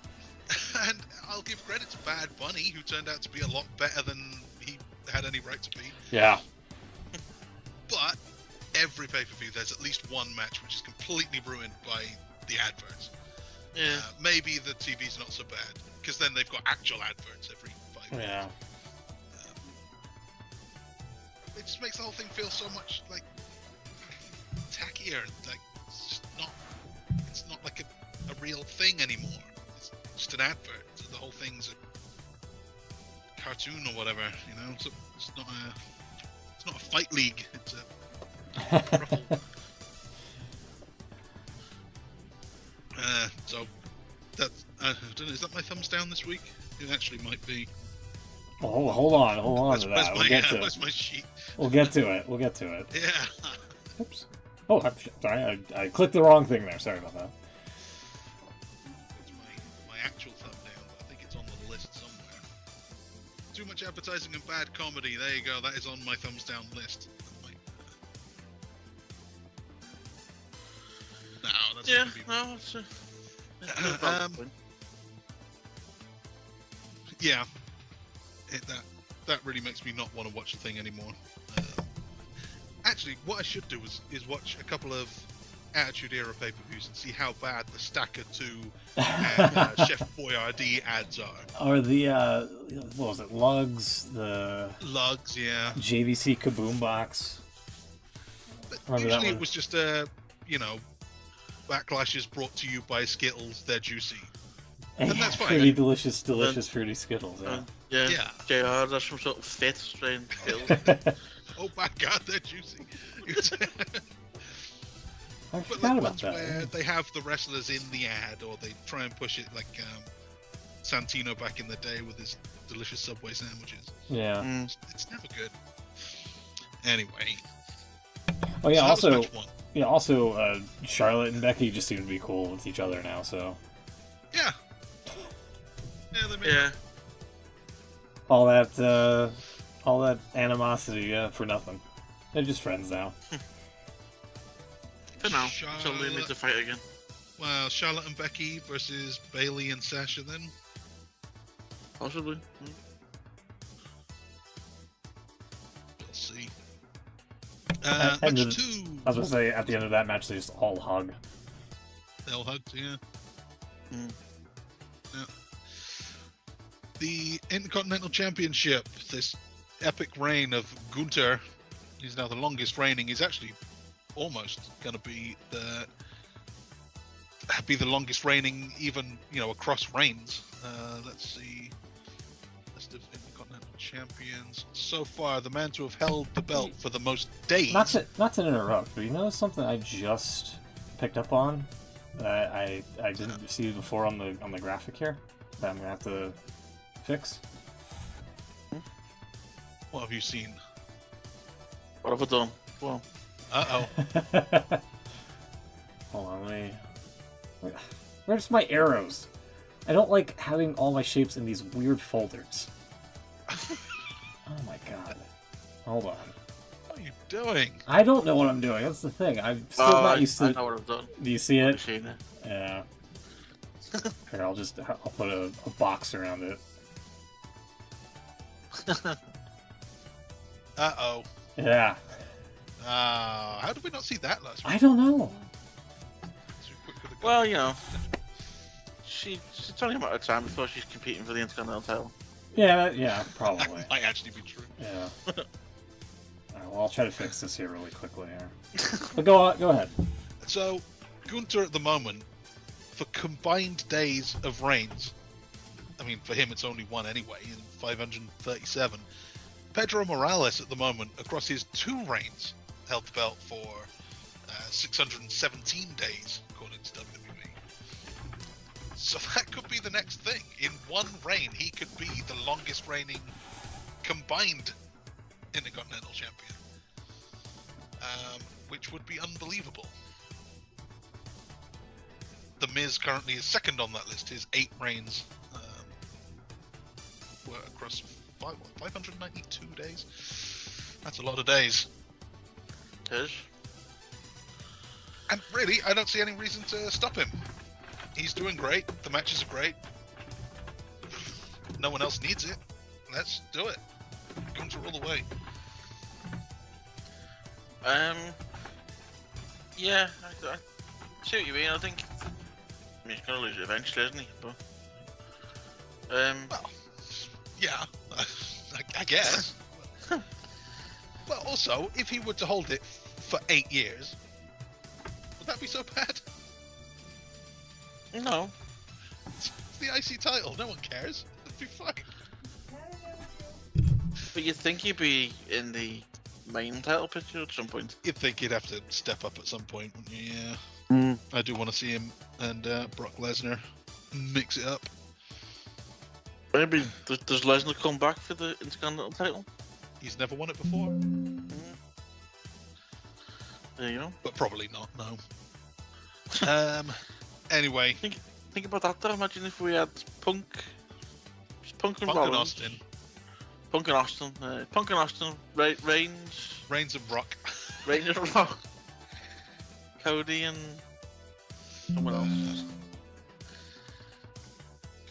And I'll give credit to Bad Bunny, who turned out to be a lot better than he had any right to be.
Yeah.
But every pay-per-view, there's at least one match which is completely ruined by the adverts.
Yeah.
Maybe the TV's not so bad, because then they've got actual adverts every 5 minutes.
Yeah.
It just makes the whole thing feel so much like tackier. Like it's not like a real thing anymore. It's just an advert. So the whole thing's a cartoon or whatever. You know, it's not a fight league. It's a ruffle. So that's I don't know. Is that my thumbs down this week? It actually might be.
Oh, hold on to that.
Where's my sheet?
We'll get to it.
Yeah.
Oops. Oh, I'm sorry. I clicked the wrong thing there. Sorry about that.
It's my actual thumbnail. I think it's on the list somewhere. Too much advertising and bad comedy. There you go. That is on my thumbs down list. No, that's
Yeah.
not gonna be...
No, it's a valid point.
Yeah. That really makes me not want to watch the thing anymore. Actually, what I should do is watch a couple of Attitude Era pay-per-views and see how bad the Stacker 2 and Chef Boyardee ads are.
Or the, what was it, Lugs, the...
Lugs, yeah.
JVC Kaboom Box.
But
Remember
usually
that
it
one?
was just, Backlash is brought to you by Skittles, they're juicy. And that's fine.
Fruity delicious Fruity Skittles, yeah.
Yeah. JR, that's some sort of fit strain skills.
Oh my god, they're juicy.
I
But
forgot
like
about
ones
that.
where they have the wrestlers in the ad, or they try and push it like Santino back in the day with his delicious Subway sandwiches.
Yeah.
It's never good. Anyway.
Oh yeah.
So that was match one.
Charlotte and Becky just seem to be cool with each other now. So.
Yeah. Yeah, they made
Yeah.
All that animosity for nothing. They're just friends now.
For now.
Charlotte.
Until they need to fight again.
Well, Charlotte and Becky versus Bayley and Sasha then.
Possibly.
We'll see.
And
Match 2.
I was gonna say at the end of that match they just all hug.
They'll hug, yeah.
Mm.
Yeah. The Intercontinental Championship, this epic reign of Gunther, he's now the longest reigning. He's actually almost going to be the longest reigning, even across reigns. Let's see, list of Intercontinental Champions so far. The man to have held the belt for the most days.
Not to interrupt, but you know something I just picked up on that I didn't see before on the graphic here that I'm gonna have to fix.
What have you seen?
What have I done? Well,
Hold on, where's my arrows? I don't like having all my shapes in these weird folders. Oh my god. Hold on.
What are you doing?
I don't know what I'm doing. That's the thing. I'm still not used to.
I know what I've done.
Do you see it?
I've seen it.
Yeah. Here, I'll put a box around it.
Uh-oh.
Yeah.
How did we not see that last week?
I don't know.
Well, you know, it's only a matter of time before she's competing for the Intercontinental title.
Yeah, probably.
That might actually be true.
Yeah. Alright, well, I'll try to fix this here really quickly. But go ahead.
So, Gunther at the moment, for combined days of reigns, I mean, for him it's only one anyway, in 537. Pedro Morales at the moment, across his 2 reigns, held the belt for 617 days, according to WWE. So that could be the next thing. In one reign, he could be the longest reigning combined Intercontinental Champion, which would be unbelievable. The Miz currently is second on that list. His 8 reigns were across 592 days. That's a lot of days.
It is.
And really, I don't see any reason to stop him. He's doing great. The matches are great. No one else needs it. Let's do it. Gunther all the way.
Yeah, I see what you mean. I think. I mean, he's gonna lose it eventually, isn't he? But.
Well, yeah, I guess. Well, also, if he were to hold it for 8 years, would that be so bad?
No.
It's the IC title. No one cares. It'd be fine.
But you'd think he'd be in the main title picture at some point.
You'd think he'd have to step up at some point. Yeah. I do want to see him and Brock Lesnar mix it up.
Maybe does Lesnar come back for the Intercontinental title?
He's never won it before.
There you go.
But probably not, no. Anyway.
Think about that though. Imagine if we had Punk and
Austin.
Punk and Austin. Punk and Austin. Reigns.
Reigns and Brock.
Reigns and Brock. Cody and someone else.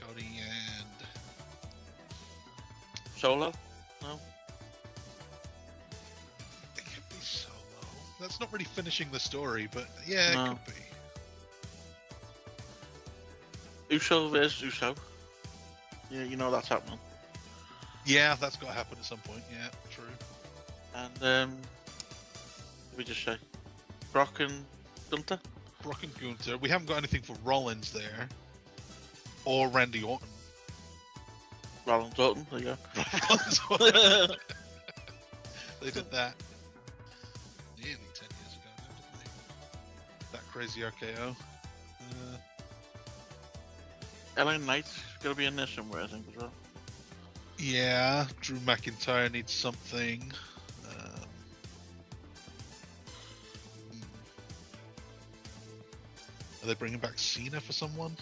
Cody and
Solo? No.
It could be Solo. That's not really finishing the story, but yeah,
No.
it could be.
Uso versus Uso. Yeah, you know that's happening.
Yeah, that's got to happen at some point. Yeah, true.
And we just say Brock and Gunther.
Brock and Gunther. We haven't got anything for Rollins there, or Randy Orton.
Rollins Orton. There you go.
Rollins Orton. They did that nearly 10 years ago, didn't they? That crazy RKO.
LA Knight's gonna be in there somewhere, I think, as well.
Yeah, Drew McIntyre needs something. Are they bringing back Cena for someone?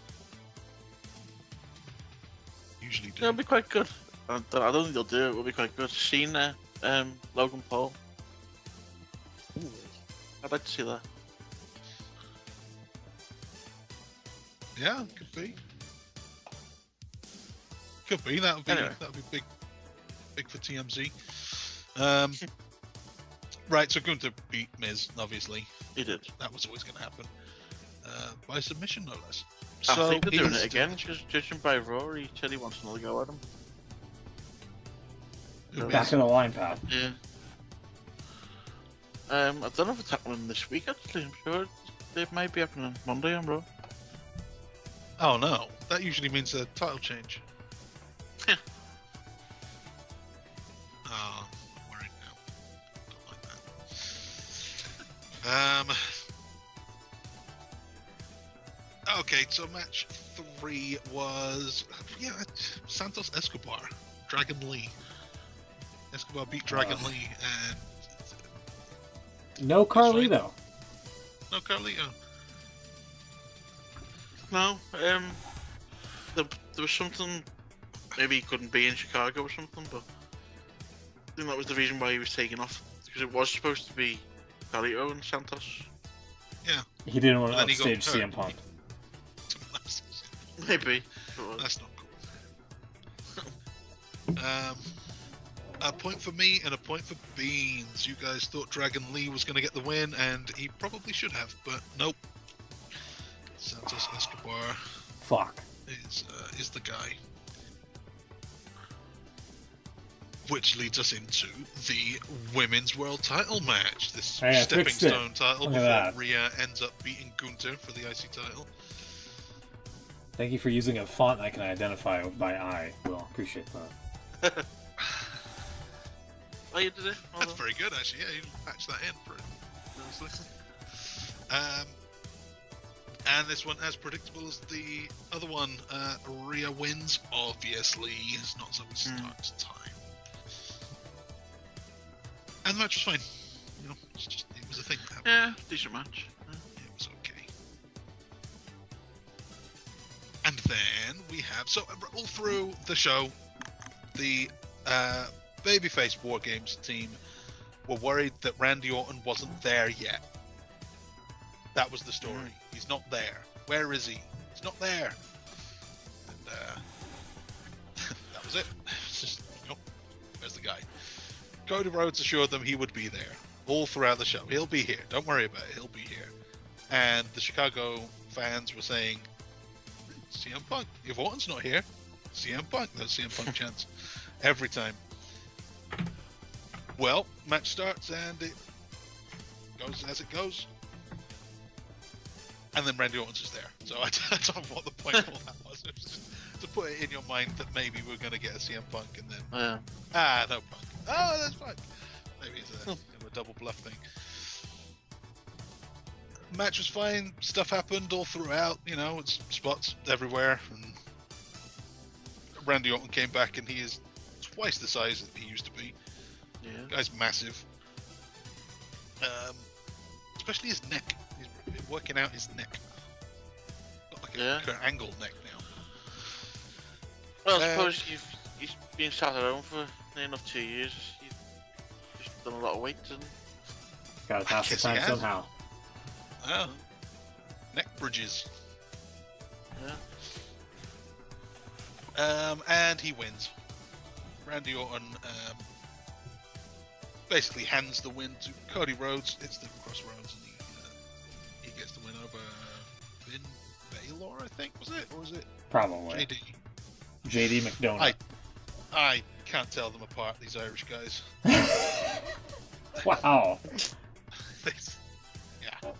Usually do.
Yeah, it'll be quite good. I don't think they'll do it. It'll be quite good. Cena, Logan Paul.
Ooh.
I'd like to see that.
Yeah, could be. Could be. That would be
Anyway.
big for TMZ. Right, so Gunther beat Miz, obviously.
He did.
That was always going to happen. By submission, no less.
I
So
think they're doing
he's
it again. Just judging by Raw, he said he wants another go at him.
Who
Back
Miz?
in the line path.
Yeah. I don't know if it's happening this week. Actually, I'm sure it might be happening Monday on Raw.
Oh no, that usually means a title change.
Yeah.
Oh, I'm worried now. Don't like that. Okay, so match 3 was Santos Escobar, Dragon Lee. Escobar beat Dragon Lee and
No Carlito.
no Carlito.
No, there was something. Maybe he couldn't be in Chicago or something, but I think that was the reason why he was taken off, because it was supposed to be Carlito and Santos.
Yeah.
He didn't want to
Then he got
upstage
hurt.
CM Punk.
Maybe.
That's not cool. A point for me and a point for Beans. You guys thought Dragon Lee was going to get the win, and he probably should have, but nope. Santos Escobar
Fuck.
is the guy. Which leads us into the Women's World Title match. This
Hey, I
stepping
fixed it.
stone title
Look at
before
that.
Rhea ends up beating Gunther for the IC title.
Thank you for using a font I can identify by eye. Will appreciate that.
Oh, you did it? Well
That's
done.
very good, actually. Yeah, you patched that in pretty nicely. And this one, as predictable as the other one, Rhea wins. Obviously, it's not so it starts time. And the match was fine. You know, it was a thing that happened.
Yeah, decent match.
It was okay. And then we have, so all through the show, the Babyface War Games team were worried that Randy Orton wasn't there yet. That was the story. He's not there. Where is he? He's not there. And that was it. It's just, you know, where's the guy? Cody Rhodes assured them he would be there all throughout the show. He'll be here. Don't worry about it. He'll be here. And the Chicago fans were saying, CM Punk. If Orton's not here, CM Punk. That's CM Punk chance every time. Well, match starts and it goes as it goes. And then Randy Orton's just there. So I don't know what the point of all that was. It was just to put it in your mind that maybe we're going to get a CM Punk and then...
Yeah.
no Punk. Oh, that's fine. Maybe it's a, kind of a double bluff thing. Match was fine. Stuff happened all throughout. You know, it's spots everywhere. And Randy Orton came back and he is twice the size that he used to be.
Yeah.
Guy's massive. Especially his neck. He's working out his neck. Got like a Kurt Angle neck now.
Well, I suppose he's been sat at home for near enough 2 years. He's just done a lot of weight and...
Gotta pass the
guess he
time
has.
somehow.
Oh. Neck bridges.
Yeah.
And he wins. Randy Orton basically hands the win to Cody Rhodes. It's the Crossroads, and he gets the win over Finn Balor, I think, was it? Or was it
Probably. JD McDonough.
I can't tell them apart, these Irish guys.
Wow.
Yeah.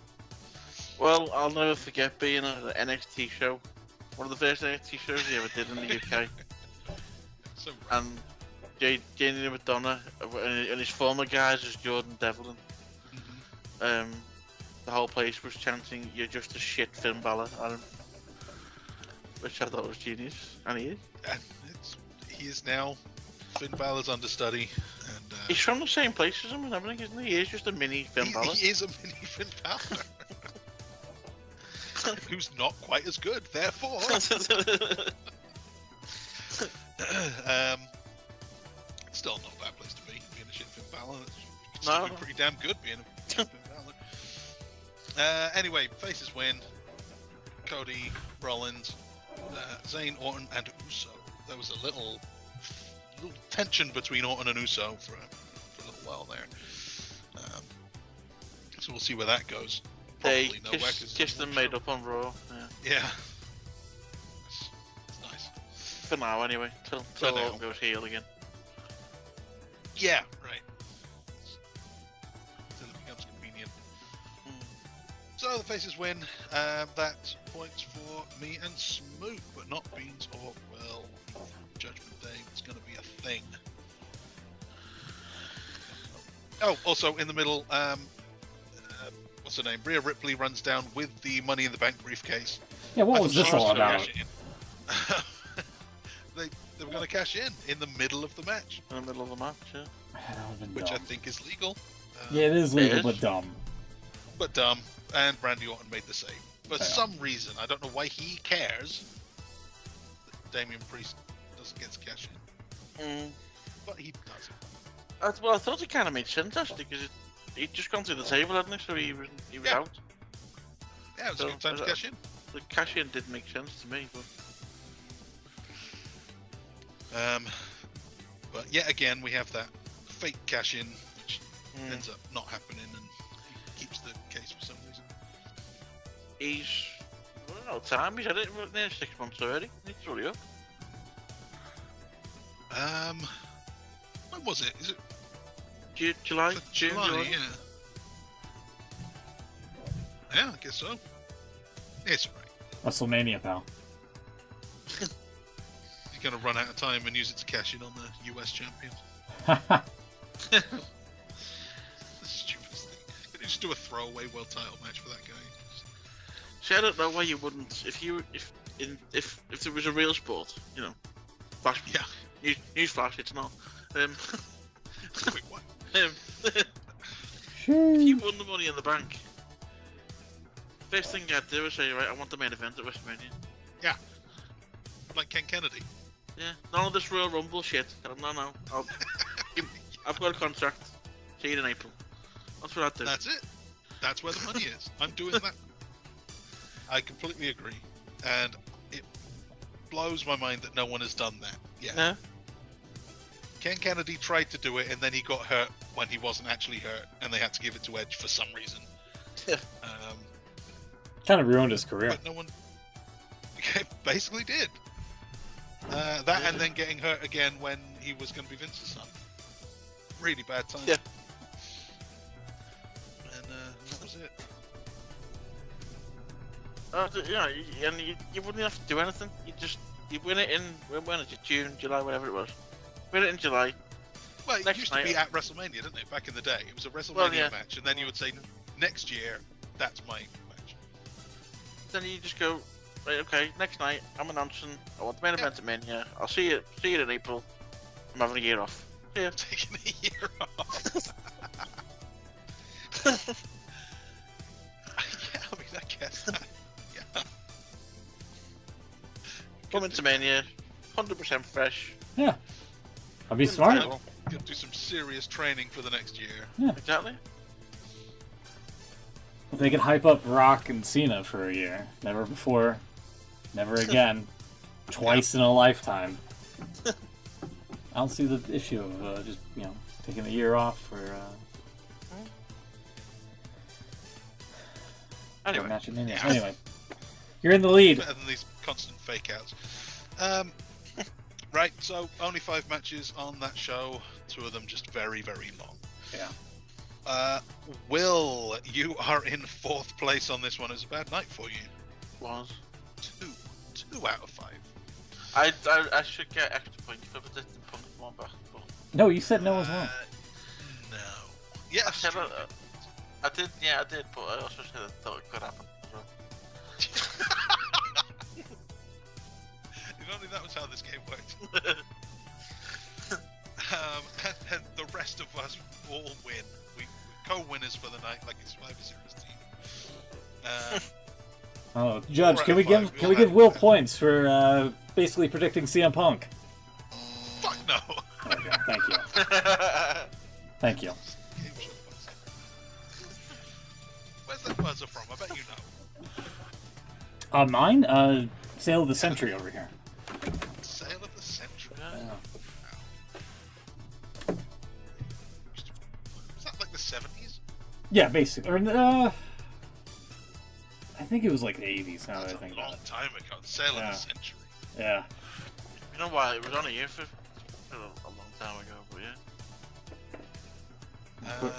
Well, I'll never forget being at an NXT show. One of the first NXT shows he ever did in the UK.
So,
And JD McDonough and his former guys was Jordan Devlin. The whole place was chanting, "You're just a shit Finn Balor," at him. Which I thought was genius. And he is.
and he is now Finn Balor's understudy. And
He's from the same place as him and everything, isn't he? He is just a mini Finn Balor.
he is a mini Finn Balor. Who's not quite as good, therefore. Still not a bad place to be, being a shit Finn Balor. It's
No.
pretty damn good being a shit Finn Balor. Anyway, faces win. Cody, Rollins, Zayn, Orton, and Uso. There was a little tension between Orton and Uso for a little while there. So we'll see where that goes.
They
Probably nowhere, 'cause it's
kissed
a
and
show.
made up on Raw. Yeah.
Yeah. It's nice.
For now, anyway. Till
now.
Orton goes heel again.
Yeah, right. Until it becomes convenient. So the faces win. That points for me and Smoot, but not Beans or Will. Judgment Day was going to be a thing. Oh, also in the middle, what's her name? Rhea Ripley runs down with the Money in the Bank briefcase.
Yeah, what
I
was
thought
this
she
all
gonna
about?
cash in. They were going to cash in the middle of the match,
In the middle of the match, yeah.
That would've been
which I
dumb.
think is legal.
Yeah, it is legal,
is.
but dumb.
But dumb, and Randy Orton made the save. For
Yeah.
some reason, I don't know why he cares that Damian Priest doesn't get to cash in, but he does.
Well, I thought it kind of made sense, actually, because he'd just gone through the table, hadn't he? So he was
Yeah.
out.
Yeah, it was a
So,
good time to
is
cash in.
The cash-in did make sense to me, but
But yet again, we have that fake cash-in, which ends up not happening, and he keeps the case for some reason.
he's well, time. He's had it for near 6 months already. He needs to hurry up.
When was it? Is it
July? June,
July? Yeah. Yeah, I guess so. It's alright.
WrestleMania, pal.
He's gonna run out of time and use it to cash in on the US champion. The stupidest thing. Could you just do a throwaway world title match for that guy?
See, I don't know why you wouldn't. If there was a real sport, you know, flash.
Yeah.
News flash. It's not.
Wait, what?
If you won the Money in the Bank, first thing I'd do is say, right, I want the main event at WrestleMania.
Yeah. Like Ken Kennedy.
Yeah, none of this Royal Rumble shit. No. I've got a contract. See you in April. That's what I'd do.
That's it. That's where the money is. I'm doing that. I completely agree. And it blows my mind that no one has done that. Yeah.
Yeah.
Ken Kennedy tried to do it, and then he got hurt when he wasn't actually hurt, and they had to give it to Edge for some reason.
Kind of ruined his career.
But no one basically did. That and then getting hurt again when he was going to be Vince's son. Really bad time.
Yeah.
And that was it.
Yeah, and you wouldn't have to do anything. You win it in when is it, June, July, whatever it was. Win it in July.
Well, it
Next
used to
night.
be at WrestleMania, didn't it? Back in the day, it was a WrestleMania
yeah.
match, and then you would say, "Next year, that's my match."
Then you just go, right, okay, next night I'm announcing I want the main event at Mania. I'll see you in April. I'm having a year off. See ya.
Taking a year off. Yeah, I mean, I guess. Yeah.
Coming to Mania, 100% fresh.
Yeah. I'd be smart.
Title.
Gonna do some serious training for the next year.
Exactly.
If they could hype up Rock and Cena for a year. Never before. Never again. Twice in a lifetime. I don't see the issue of just, taking a year off for
Anyway.
match at Mania.
Yeah.
Anyway. You're in the lead.
Better than these constant fake outs. Right, so only 5 matches on that show. 2 of them just very, very long.
Yeah.
Will, you are in 4th place on this one. It was a bad night for you.
Was.
2 out of 5.
I should get extra points for predicting Punk one back. But
No, you said no as well.
No. Yeah,
I said I did, but I also said I thought it could happen as well.
If only that was how this game worked. And the rest of us all win. We're co-winners for the night, like it's Survivor Series team.
Oh, Judge,
Four
can
out
we
of
give
five,
can
we'll
we give
have-
Will points for basically predicting CM Punk?
Fuck no.
Okay, thank you. Thank you.
Game show buzzer. Where's that buzzer from? I bet you know.
Mine? Sale of the Century over here.
Sale of the Century.
Yeah.
Was that like the 70s?
Yeah, basically. Or, I think it was like the 80s now that
That's
I think
a
about
long
it.
time ago. Sale of
Yeah.
the Century.
Yeah.
You know why? It was on a year for a long time ago, but yeah.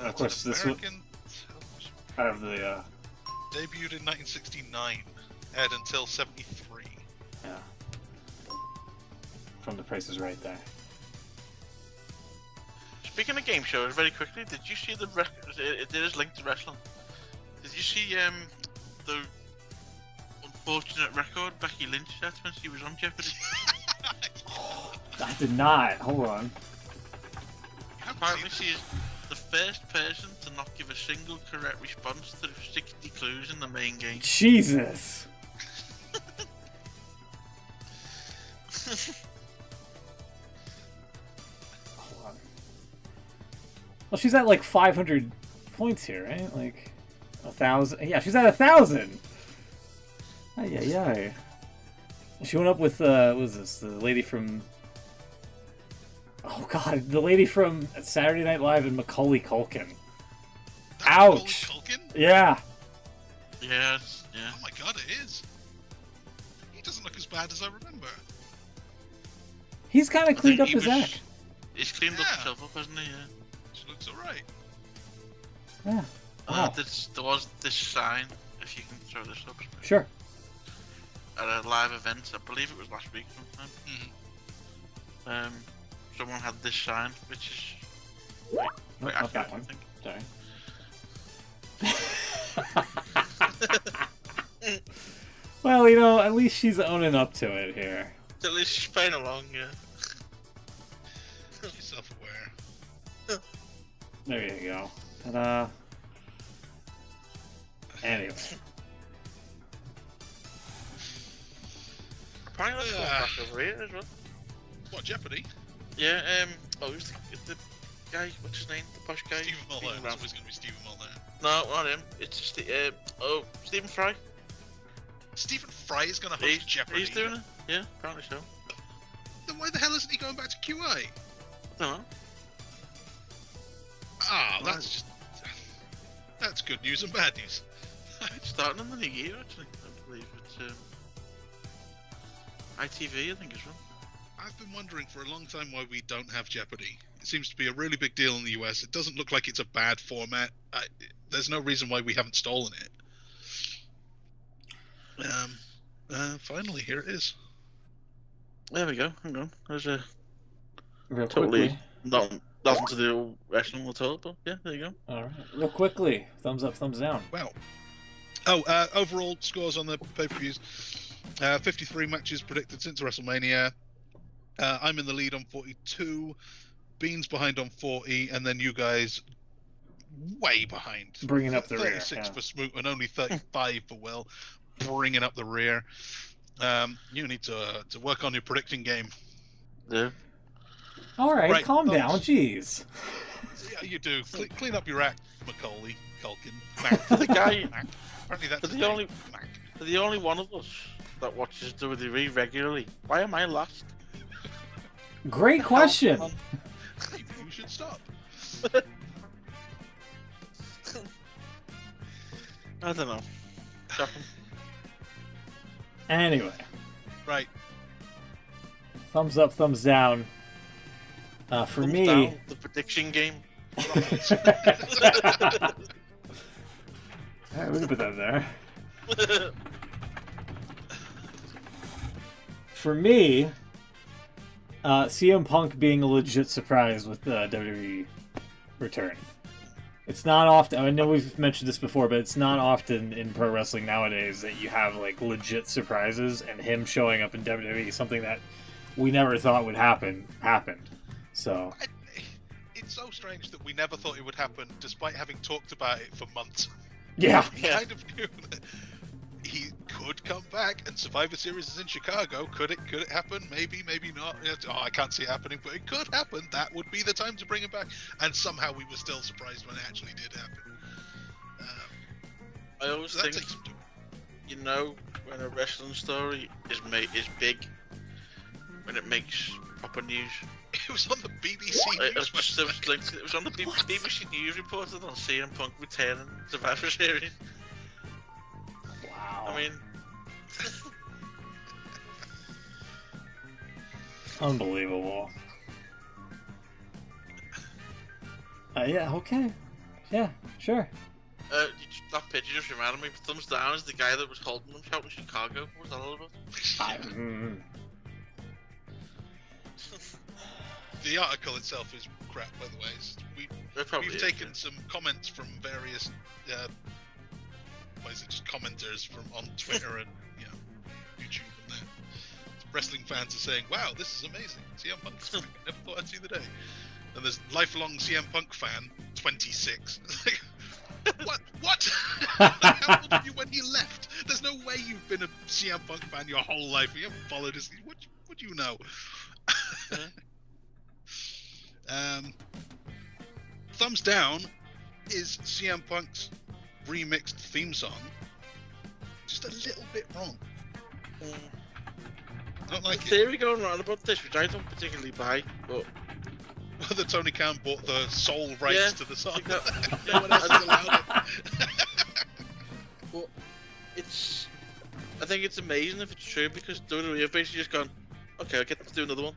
Of course,
it's an
this
American television.
Out of the,
Debuted in 1969. Aired until 73.
yeah. From The Price is Right there.
Speaking of game shows, very quickly, did you see the it is linked to wrestling? Did you see the unfortunate record Becky Lynch set when she was on Jeopardy?
I did not. Hold on.
Apparently, she is the first person to not give a single correct response to the 60 clues in the main game.
Jesus. Hold on. Well, she's at like 500 points here, right? Like 1,000. Yeah, she's at 1,000. Ay. She went up with what was this? The lady from. Oh God, the lady from Saturday Night Live and Macaulay Culkin.
That's
Ouch.
Macaulay Culkin?
Yeah.
Yes, yeah.
Oh my god, it is. He doesn't look as bad as I remember.
He's kind of
I
cleaned
think
up
he
his
was-
act.
He's cleaned up
Yeah.
himself up, hasn't he? Yeah.
She looks alright.
Yeah. Wow.
There was this sign, if you can throw this up,
Sure.
at a live event. I believe it was last week sometime.
Mhm.
Someone had this sign, which is
Nope,
quite
not that
accurate,
one. Sorry. Well, you know, at least she's owning up to it here.
At least she's playing along, yeah.
She's self-aware.
There you go. Ta-da. Anyway.
Apparently that's going back over here as well.
What, Jeopardy?
Yeah, who's the guy, what's his name? The posh guy?
Stephen Mulder.
Stephen
It's
Brown.
always going to be Stephen Mulder.
No, not him. It's just Stephen Fry.
Stephen Fry is going to host
He's
Jeopardy.
He's doing it. Yeah, apparently so.
Then why the hell isn't he going back to QI?
I don't know.
Ah, that's just... That's good news and bad news.
It's starting in the new year, actually. I believe it's ITV, I think as well.
I've been wondering for a long time why we don't have Jeopardy. It seems to be a really big deal in the US. It doesn't look like it's a bad format. There's no reason why we haven't stolen it. Finally, here it is.
There we go. Hang on. There's a
Real
totally
quickly.
nothing to do with wrestling at all, but yeah, there you go.
Alright. Real quickly. Thumbs up, thumbs down.
Wow. Oh, overall scores on the pay-per-views. 53 matches predicted since WrestleMania. I'm in the lead on 42. Beans behind on 40, and then you guys way behind.
Bringing up the rear.
36
Yeah.
for Smoot and only 35 for Will. Bringing up the rear. You need to work on your predicting game.
Yeah.
Alright,
Right,
calm
thumbs.
down. Jeez.
Yeah, you do. Clean up your act, Macaulay Culkin. Mac.
The guy,
Mac. Apparently that's
But
his
the
name.
only-
Mac.
the only one of us that watches WWE regularly. Why am I last?
Great question.
You should stop.
I don't know. Shocking.
Anyway.
Right.
Thumbs up, thumbs down. For
Thumbs
me.
down, the prediction game.
Alright, we can put that there. For me, CM Punk being a legit surprise with the WWE return. It's not often, I know we've mentioned this before, but it's not often in pro wrestling nowadays that you have like legit surprises, and him showing up in WWE, something that we never thought would happen, happened. So,
It's so strange that we never thought it would happen, despite having talked about it for months.
yeah.
We
Yeah.
kind of knew that he could come back, and Survivor Series is in Chicago. Could it happen? Maybe, maybe not. Oh, I can't see it happening, but it could happen. That would be the time to bring him back. And somehow we were still surprised when it actually did happen.
I always
So that
think,
takes some doing.
you know, when a wrestling story is big, when it makes proper news.
It was on the BBC
It
News website.
was on the BBC News reported on CM Punk returning Survivor Series.
Wow.
I mean,
Unbelievable. Yeah, okay. Yeah, sure.
that picture just reminded me. Thumbs down is the guy that was holding them shouting Chicago. What was that all about?
The article itself is crap, by the way.
It probably
We've
is,
taken
yeah.
some comments from various, just commenters from on Twitter and YouTube and that. Wrestling fans are saying, "Wow, this is amazing! CM Punk's back. I never thought I'd see the day." And there's lifelong CM Punk fan, 26. It's like, what? How old were you when he left? There's no way you've been a CM Punk fan your whole life. You haven't followed his. What do you know? Thumbs down is CM Punk's remixed theme song. just a little bit wrong.
Mm.
I don't like
The
it.
theory going around about this, which I don't particularly buy, but
That Tony Khan bought the sole rights
Yeah,
to the song.
like that.
No one else is allowed it.
but I think it's amazing if it's true, because WWE have basically just gone, okay, I'll get them to do another one.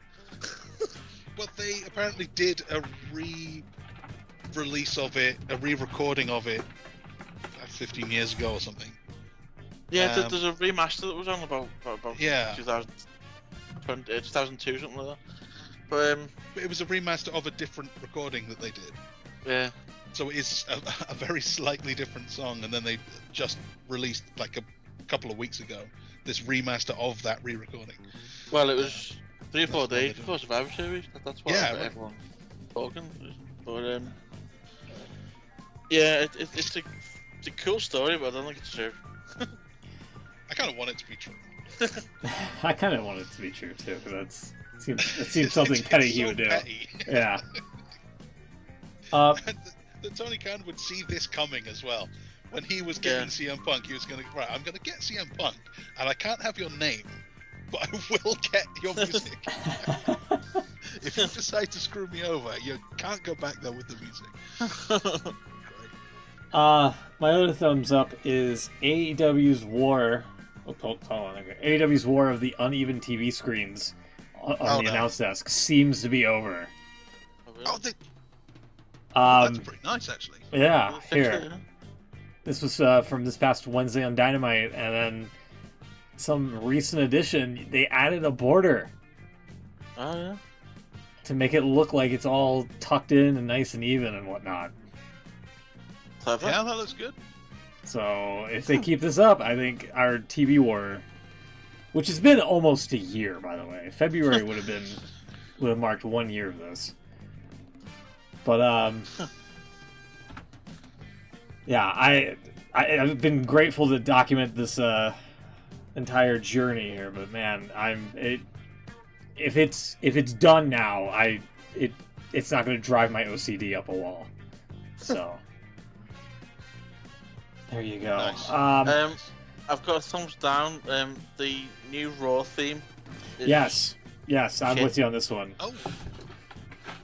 Well, they apparently did a re-release of it, a re-recording of it, 15 years ago or something.
Yeah, there's a remaster that was on about
Yeah.
2002, something like that. But
But it was a remaster of a different recording that they did.
yeah,
So it is a very slightly different song, and then they just released, like a couple of weeks ago, this remaster of that re-recording.
well, it was 3 or 4
That's what
days
they do.
before Survivor Series. That's what
Yeah,
everyone's talking. But yeah, it's a cool story, but I don't think it's true.
I kind of want it to be true.
I kind of want it to be true too, because it seems something petty he
so
would do.
petty.
Yeah.
That Tony Khan would see this coming as well. When he was getting CM Punk, he was going to, right, I'm going to get CM Punk, and I can't have your name, but I will get your music. If you decide to screw me over, you can't go back there with the music. Great.
My other thumbs up is AEW's war. Oh, hold on. Okay. AEW's war of the uneven TV screens on the announce desk seems to be over.
Oh, that's pretty nice, actually.
Yeah, here. This was from this past Wednesday on Dynamite, and then some recent addition, they added a border.
Oh, yeah.
To make it look like it's all tucked in and nice and even and whatnot.
Clever.
Yeah, that looks good.
So if they keep this up, I think our TV war, which has been almost a year, by the way, February would have marked 1 year of this. But yeah, I've been grateful to document this entire journey here, but man, if it's done now, it's not going to drive my OCD up a wall. So there you go.
Nice.
I've got a thumbs down. The new Raw theme.
Yes, I'm
shit.
with you on this one.
Oh,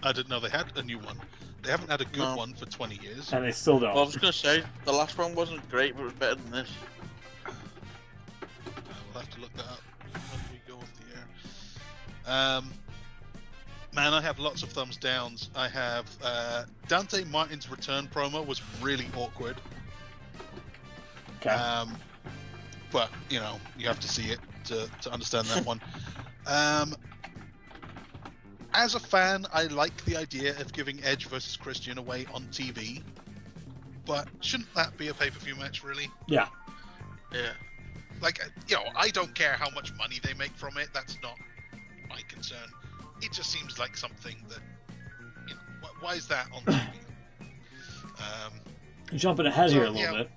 I didn't know they had a new one. They haven't had a good
No.
one for 20 years.
And they still don't.
Well, I was gonna say the last one wasn't great, but it was better than this.
We'll have to look that up when we go off the air. Man, I have lots of thumbs downs. I have Dante Martin's return promo was really awkward.
Okay.
But you know, you have to see it to understand that one. As a fan, I like the idea of giving Edge versus Christian away on TV, but shouldn't that be a pay-per-view match, really?
Yeah.
Yeah.
Like, you know, I don't care how much money they make from it. That's not my concern. It just seems like something that, you know, why is that on TV?
Jumping ahead here a little bit.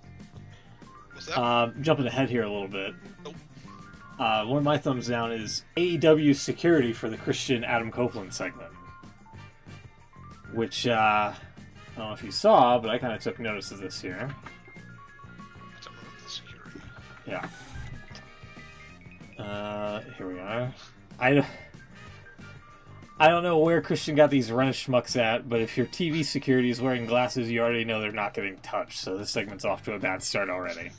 What's that?
Jumping ahead here a little bit.
Nope.
One of my thumbs down is AEW's security for the Christian Adam Copeland segment. Which, I don't know if you saw, but I kind of took notice of this here.
I don't remember the security.
Yeah. Here we are. I don't know where Christian got these Renish schmucks at, but if your TV security is wearing glasses, you already know they're not getting touched, so this segment's off to a bad start already.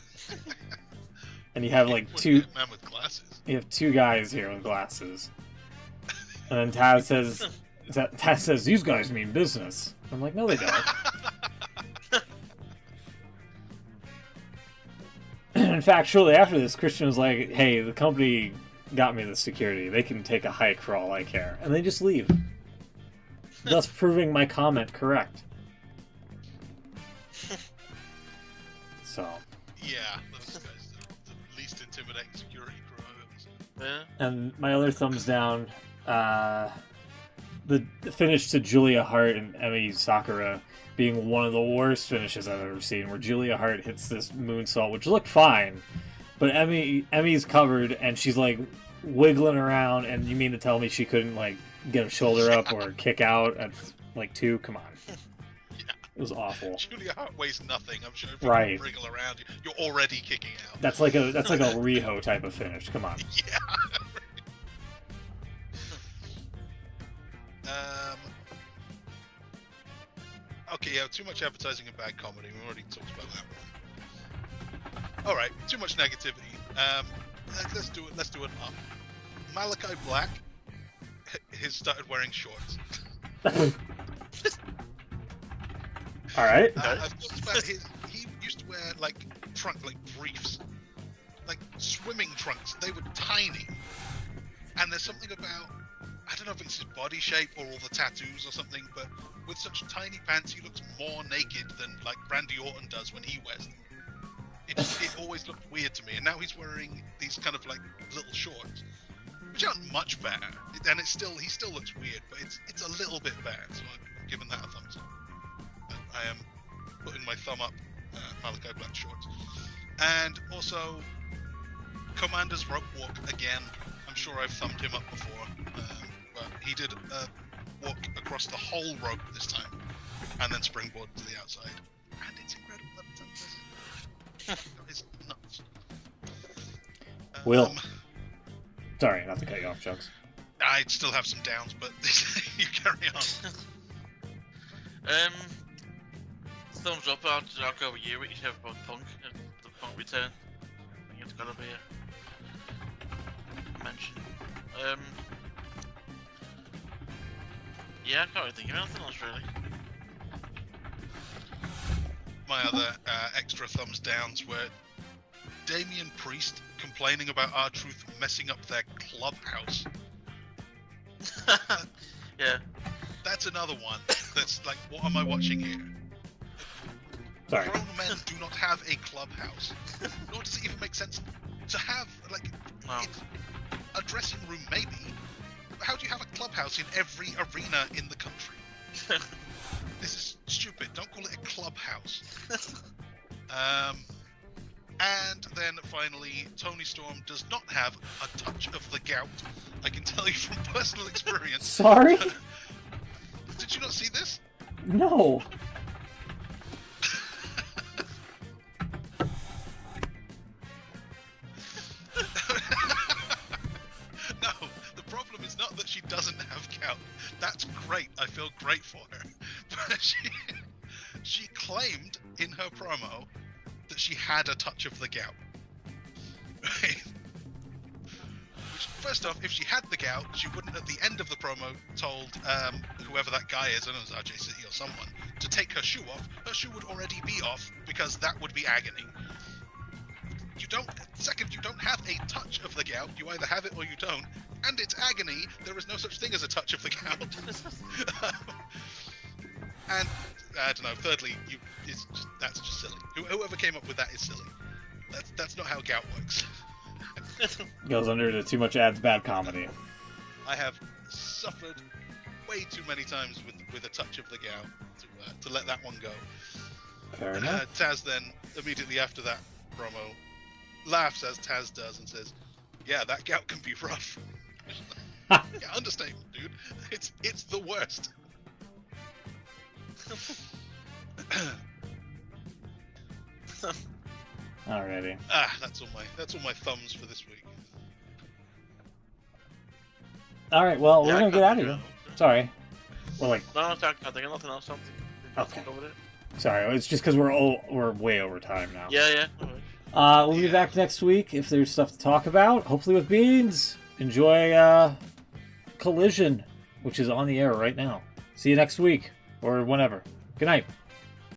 And you have like
Wouldn't
two...
be a man with glasses.
You have two guys here with glasses. And then Taz says, these guys mean business. I'm like, no they don't. In fact, shortly after this, Christian was like, hey, the company got me the security. They can take a hike for all I care. And they just leave. Thus proving my comment correct. So...
Yeah, those guys are the least intimidating security crew I've ever seen.
Yeah.
And my other thumbs down, the finish to Julia Hart and Emi Sakura being one of the worst finishes I've ever seen, where Julia Hart hits this moonsault, which looked fine, but Emi's covered and she's like wiggling around, and you mean to tell me she couldn't like get a shoulder up or kick out at like 2? Come on. It was awful.
Julia Hart weighs nothing. I'm sure if you
Right.
wriggle around, you're already kicking out.
That's like a Riho type of finish. Come on.
Yeah. Okay, yeah, too much advertising and bad comedy. We already talked about that one. All right, too much negativity. Let's do it. Let's do it up. Malachi Black has started wearing shorts.
All right.
I've talked about he used to wear like briefs, like swimming trunks. They were tiny, and there's something about, I don't know if it's his body shape or all the tattoos or something, but with such tiny pants, he looks more naked than like Randy Orton does when he wears them. It always looked weird to me, and now he's wearing these kind of like little shorts, which aren't much better, and he still looks weird, but it's a little bit better. So I'm giving that a thumbs up. I am putting my thumb up Malachi Black shorts, and also Commander's rope walk again. I'm sure I've thumbed him up before, but he did a walk across the whole rope this time, and then springboard to the outside, and it's incredible. It's nuts.
Will. Sorry, not to cut you off, Chugs.
I still have some downs, but you carry on.
Thumbs up. I'll go with you. What you said about Punk, the Punk return. I think it's gotta be a mention. Yeah, I can't really think of anything else really.
My other extra thumbs downs were Damian Priest complaining about R-Truth messing up their clubhouse.
Yeah.
That's another one that's like, what am I watching here?
Sorry.
Grown men do not have a clubhouse. Nor does it even make sense to have, like,
No.
a dressing room maybe. But how do you have a clubhouse in every arena in the country? This is stupid. Don't call it a clubhouse. And then finally, Tony Storm does not have a touch of the gout. I can tell you from personal experience.
Sorry?
Did you not see this?
No.
No, the problem is not that she doesn't have gout. That's great. I feel great for her. But she claimed in her promo that she had a touch of the gout. Right? Which, first off, if she had the gout, she wouldn't at the end of the promo told whoever that guy is, I don't know, it's RJ City or someone, to take her shoe off. Her shoe would already be off because that would be agony. Second, you don't have a touch of the gout. You either have it or you don't. And it's agony. There is no such thing as a touch of the gout. And I don't know. Thirdly, that's just silly. Whoever came up with that is silly. That's not how gout works.
Goes under to too much ads bad comedy.
I have suffered way too many times with a touch of the gout to let that one go.
Fair enough.
Taz then immediately after that promo laughs as Taz does and says, "Yeah, that gout can be rough." Yeah, understatement, dude. It's the worst.
Alrighty.
That's all my thumbs for this week.
Alright, well, we're
Yeah,
gonna get out of here. Sorry. We're like,
No, I can't think of nothing else. Something.
Okay.
Go with it.
sorry, it's just because we're way over time now.
Yeah. No worries.
We'll be back next week if there's stuff to talk about. Hopefully with Beans. Enjoy Collision, which is on the air right now. See you next week, or whenever. Good night.